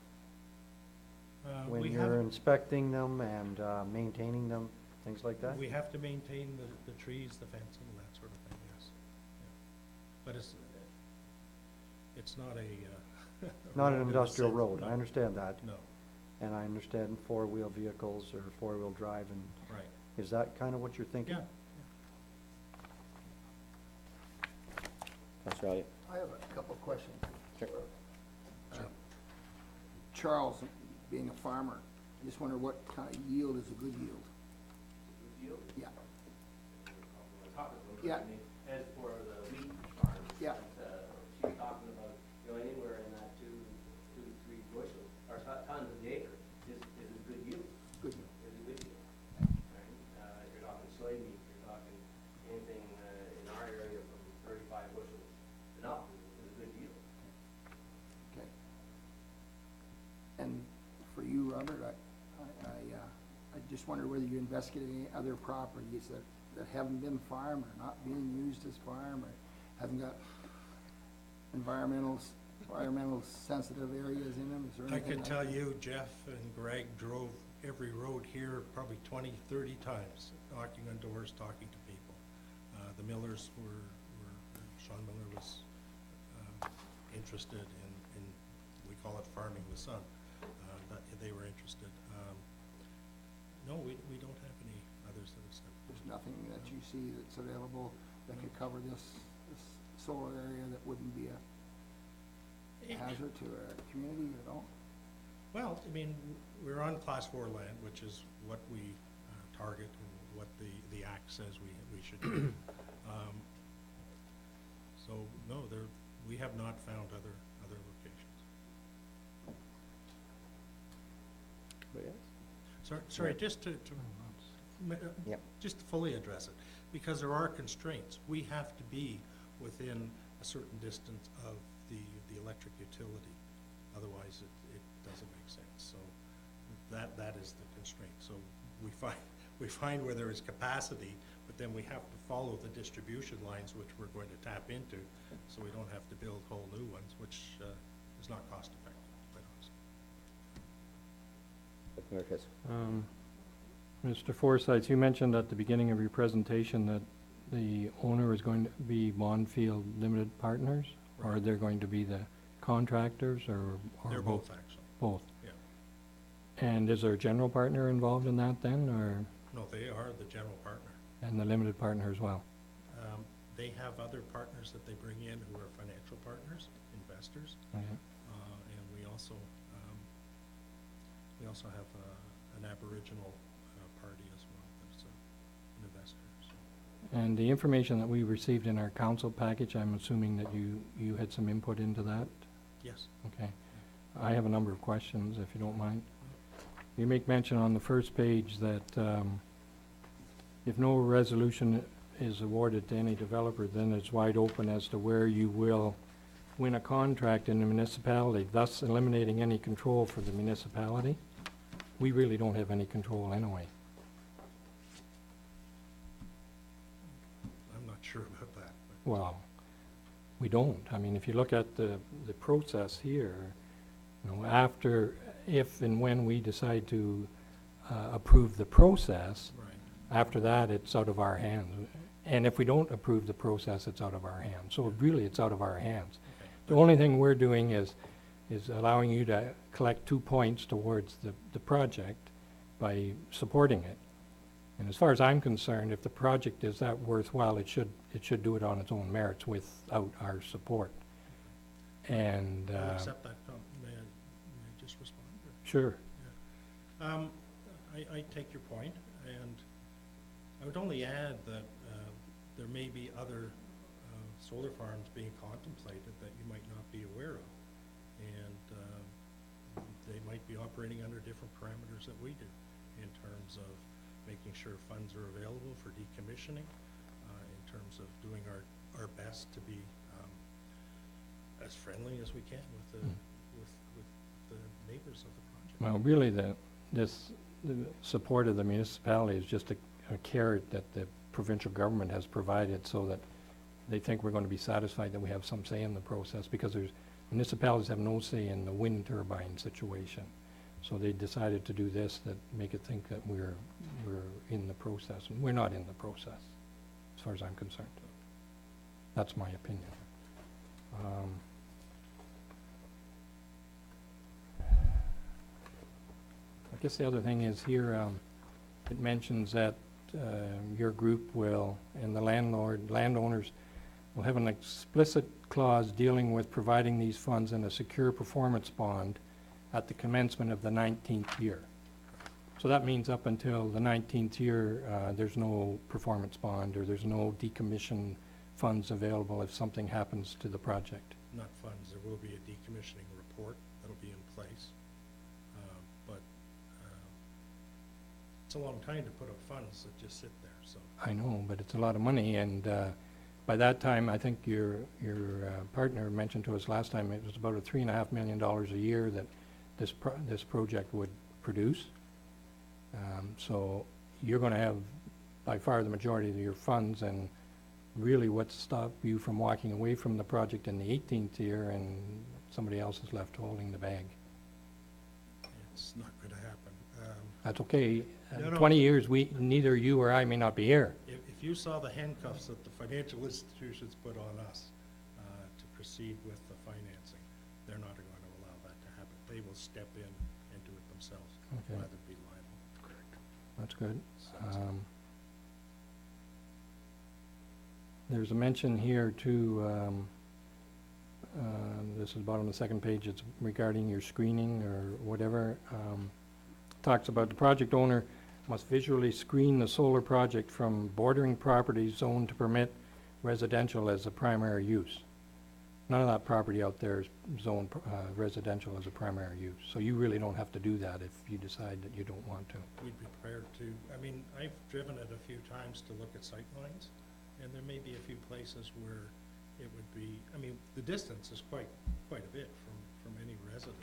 When We you're have, inspecting them and, maintaining them, things like that? we have to maintain the trees, the fencing, and that sort of thing, yes. Yeah. But it's not a, Not an road in the industrial sense- road, no. I understand that. No, And I understand four-wheel vehicles or four-wheel drive, and right. is that kind of what you're thinking? Yeah. Councillor Elliott? I have a couple of questions. Sure. Charles, being a farmer, I just wonder what kind of yield is a good yield? Yeah. Yeah. As for the wheat farm. Yeah. She's talking about, anywhere in that two to three bushels, or tons of the acre is a good yield. Good yield. Is a good yield. Right? If you're talking soy meat, you're talking anything, in our area from 35 bushels and up is a good yield. Okay. And for you, Robert, I just wonder whether you investigated any other properties that haven't been farmed or not being used as farm or haven't got environmental sensitive areas in them? Is there I anything can like tell that? you, Jeff and Greg drove every road here probably 20, 30 times, knocking on doors, talking to people. The Millers were Sean Miller was interested in, we call it farming the sun. That they were interested. No, we don't have any others that have stepped. There's nothing that you see that's available that could cover this solar area that wouldn't be a hazard to our community at all? Well, I mean, we're on Class 4 land, which is what we target and what the Act says we should do. So, no, we have not found other locations. Sorry, just to Yep. just to fully address it, because there are constraints. We have to be within a certain distance of the electric utility. Otherwise, it doesn't make sense. So that is the constraint. So we find where there is capacity, but then we have to follow the distribution lines, which we're going to tap into, so we don't have to build whole new ones, which is not cost effective, quite honestly. Mr. Forsyth, you mentioned at the beginning of your presentation that the owner is going to be Bondfield Limited Partners, or they're going to be the contractors, or They're both, actually. Both. Yeah. And is there a general partner involved in that then, or? No, they are the general partner. And the limited partner as well? They have other partners that they bring in who are financial partners, investors. Okay. And we also have an Aboriginal party as well, that's an investor. So. And the information that we received in our council package, I'm assuming that you had some input into that? Yes. Okay. I have a number of questions, if you don't mind. You make mention on the first page that if no resolution is awarded to any developer, then it's wide open as to where you will win a contract in the municipality, thus eliminating any control for the municipality. We really don't have any control anyway. I'm not sure about that. Well, we don't. I mean, if you look at the process here, after, if and when we decide to approve the process, after that, it's out of our hands. And if we don't approve the process, it's out of our hands. So really, it's out of our hands. The only thing we're doing is allowing you to collect 2 points towards the project by supporting it. And as far as I'm concerned, if the project is that worthwhile, it should do it on its own merits without our support. And I'll accept that. May I just respond? Sure. Yeah. I take your point, and I would only add that there may be other solar farms being contemplated that you might not be aware of, and they might be operating under different parameters that we do in terms of making sure funds are available for decommissioning, in terms of doing our best to be as friendly as we can with the with the neighbors of the project. Well, really, the support of the municipality is just a carrot that the provincial government has provided so that they think we're going to be satisfied that we have some say in the process, because municipalities have no say in the wind turbine situation. So they decided to do this, that make it think that we're in the process, and we're not in the process, as far as I'm concerned. That's my opinion. I guess the other thing is here, it mentions that your group will, and the landowners will have an explicit clause dealing with providing these funds in a secure performance bond at the commencement of the 19th year. So that means up until the 19th year, there's no performance bond, or there's no decommission funds available if something happens to the project. Not funds, there will be a decommissioning report that'll be in place. But it's a long time to put up funds that just sit there, so. I know, but it's a lot of money, and by that time, I think your partner mentioned to us last time, it was about a $3.5 million a year that this project would produce. So you're going to have by far the majority of your funds, and really what's stopped you from walking away from the project in the 18th year and somebody else is left holding the bag? It's not going to happen. That's okay. No, no. 20 years, neither you or I may not be here. If you saw the handcuffs that the financial institutions put on us to proceed with the financing, they're not going to allow that to happen. They will step in and do it themselves, Okay. rather be liable. That's good. There's a mention here too, this is about on the second page, it's regarding your screening or whatever. Talks about the project owner must visually screen the solar project from bordering properties zoned to permit residential as a primary use. None of that property out there is zoned residential as a primary use. So you really don't have to do that if you decide that you don't want to. We'd be prepared to. I mean, I've driven it a few times to look at sight lines, and there may be a few places where it would be, I mean, the distance is quite a bit from any residence.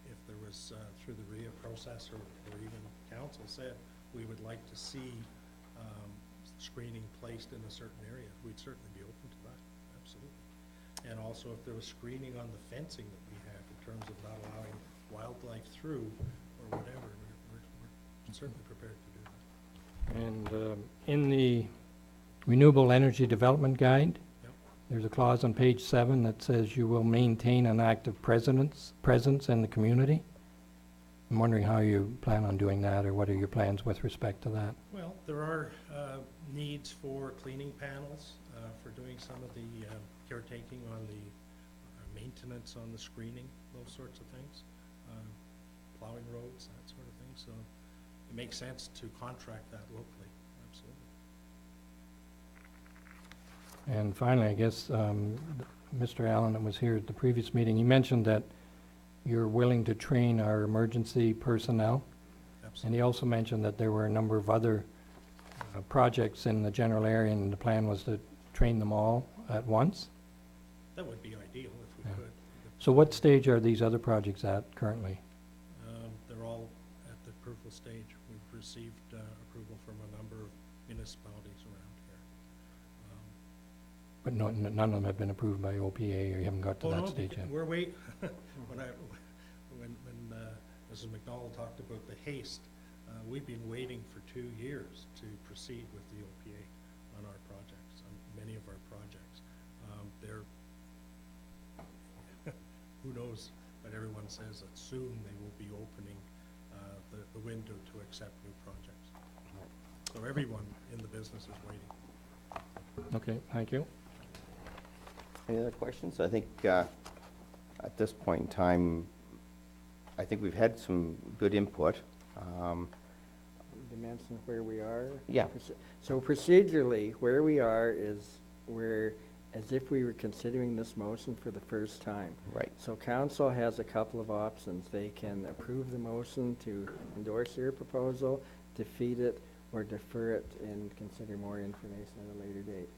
If there was, through the RIA process, or even council said, we would like to see screening placed in a certain area, we'd certainly be open to that, absolutely. And also if there was screening on the fencing that we have in terms of not allowing wildlife through or whatever, we're certainly prepared to do that. And in the Renewable Energy Development Guide, Yep. there's a clause on page 7 that says you will maintain an active presence in the community. I'm wondering how you plan on doing that, or what are your plans with respect to that? Well, there are needs for cleaning panels, for doing some of the caretaking on the maintenance on the screening, those sorts of things, plowing roads, that sort of thing. So it makes sense to contract that locally, absolutely. And finally, I guess, Mr. Allen that was here at the previous meeting, you mentioned that you're willing to train our emergency personnel. Absolutely. And he also mentioned that there were a number of other projects in the general area, and the plan was to train them all at once. That would be ideal if we could. So what stage are these other projects at currently? They're all at the approval stage. We've received approval from a number of municipalities around here. But none of them have been approved by OPA, or you haven't got to that stage yet? We're waiting. When Mrs. McDonald talked about the haste, we've been waiting for 2 years to proceed with the OPA on our projects, on many of our projects. Who knows, but everyone says that soon they will be opening the window to accept new projects. So everyone in the business is waiting. Okay, thank you. Any other questions? I think at this point in time, I think we've had some good input. Mention where we are? Yeah. So procedurally, where we are is we're as if we were considering this motion for the first time. Right. So council has a couple of options. They can approve the motion to endorse your proposal, defeat it, or defer it and consider more information at a later date.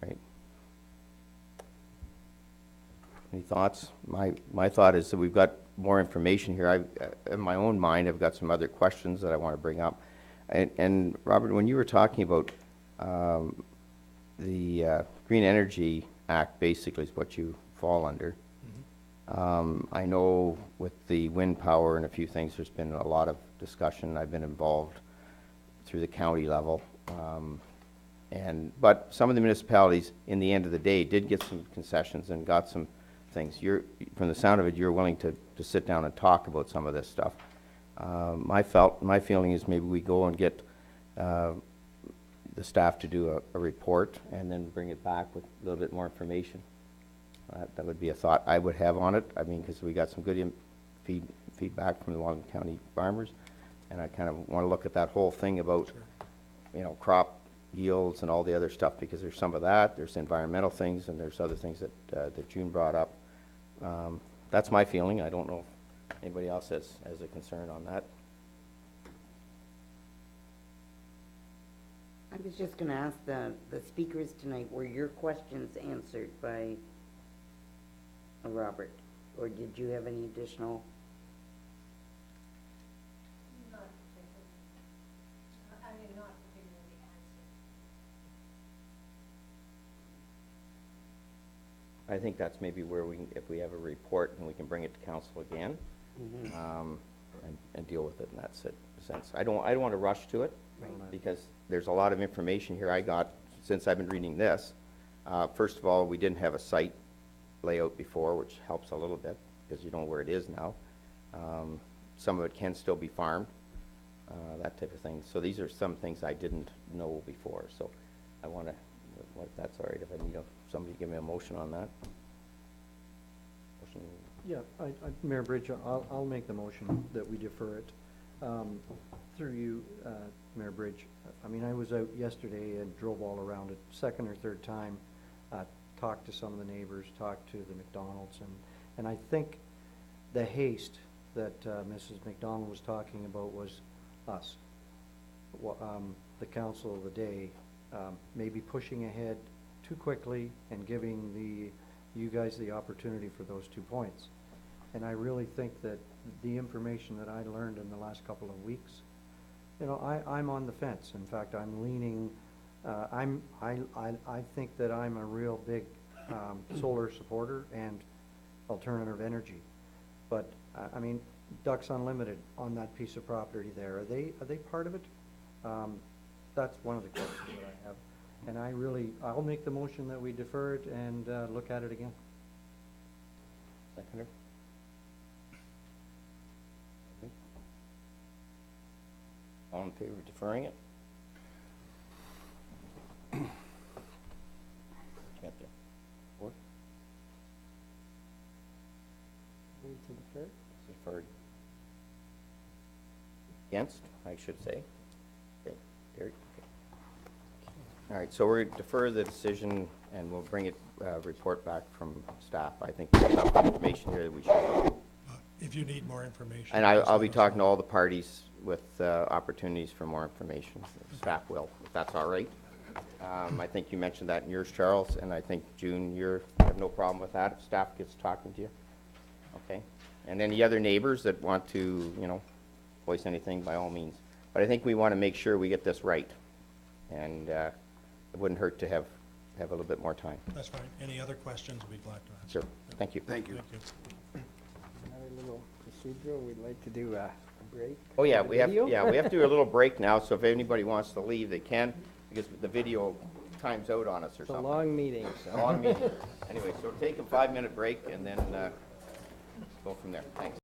Right. Any thoughts? My thought is that we've got more information here. In my own mind, I've got some other questions that I want to bring up. And Robert, when you were talking about the Green Energy Act, basically is what you fall under. I know with the wind power and a few things, there's been a lot of discussion. I've been involved through the county level. But some of the municipalities, in the end of the day, did get some concessions and got some things. From the sound of it, you're willing to sit down and talk about some of this stuff. My feeling is maybe we go and get the staff to do a report and then bring it back with a little bit more information. That would be a thought I would have on it. I mean, because we got some good feedback from the Washington County farmers, and I kind of want to look at that whole thing about, you know, crop yields and all the other stuff, because there's some of that, there's environmental things, and there's other things that June brought up. That's my feeling. I don't know if anybody else has a concern on that. I was just going to ask the speakers tonight, were your questions answered by Robert, or did you have any additional? Not particularly. I mean, not particularly answered. I think that's maybe where we can, if we have a report, and we can bring it to council again, and deal with it in that sense. I don't want to rush to it, because there's a lot of information here I got since I've been reading this. First of all, we didn't have a site layout before, which helps a little bit, because you know where it is now. Some of it can still be farmed, that type of thing. So these are some things I didn't know before. So I want to, if that's all right, if I need somebody to give me a motion on that. Motion. Yeah, Mayor Bridge, I'll make the motion that we defer it. Through you, Mayor Bridge, I mean, I was out yesterday and drove all around it, second or third time, talked to some of the neighbors, talked to the McDonald's, and I think the haste that Mrs. McDonald was talking about was us, the council of the day, maybe pushing ahead too quickly and giving you guys the opportunity for those 2 points. And I really think that the information that I learned in the last couple of weeks, you know, I'm on the fence. In fact, I'm leaning. I think that I'm a real big solar supporter and alternative energy. But I mean, Ducks Unlimited on that piece of property there, are they part of it? That's one of the questions that I have. And I'll make the motion that we defer it and look at it again. Seconder. All in favor of deferring it? Can't do. Or? Move to defer? Deferred. Against, I should say. Okay, Derek? Okay. All right, so we're going to defer the decision, and we'll bring it, report back from staff. I think there's enough information here that we should. If you need more information. And I'll be talking to all the parties with opportunities for more information. Staff will, if that's all right. I think you mentioned that in yours, Charles, and I think, June, you have no problem with that if staff gets talking to you. Okay? And any other neighbors that want to, you know, voice anything, by all means. But I think we want to make sure we get this right. And it wouldn't hurt to have a little bit more time. That's fine. Any other questions, we'd be glad to answer. Sure. Thank you. Thank you. Thank you. Another little procedural, we'd like to do a break. Oh, yeah, for the we have video. to do a little break now, so if anybody wants to leave, they can, because the video times out on us or It's a something. long meeting, so. Long meeting. Anyway, so take a 5-minute break and then go from there. Thanks.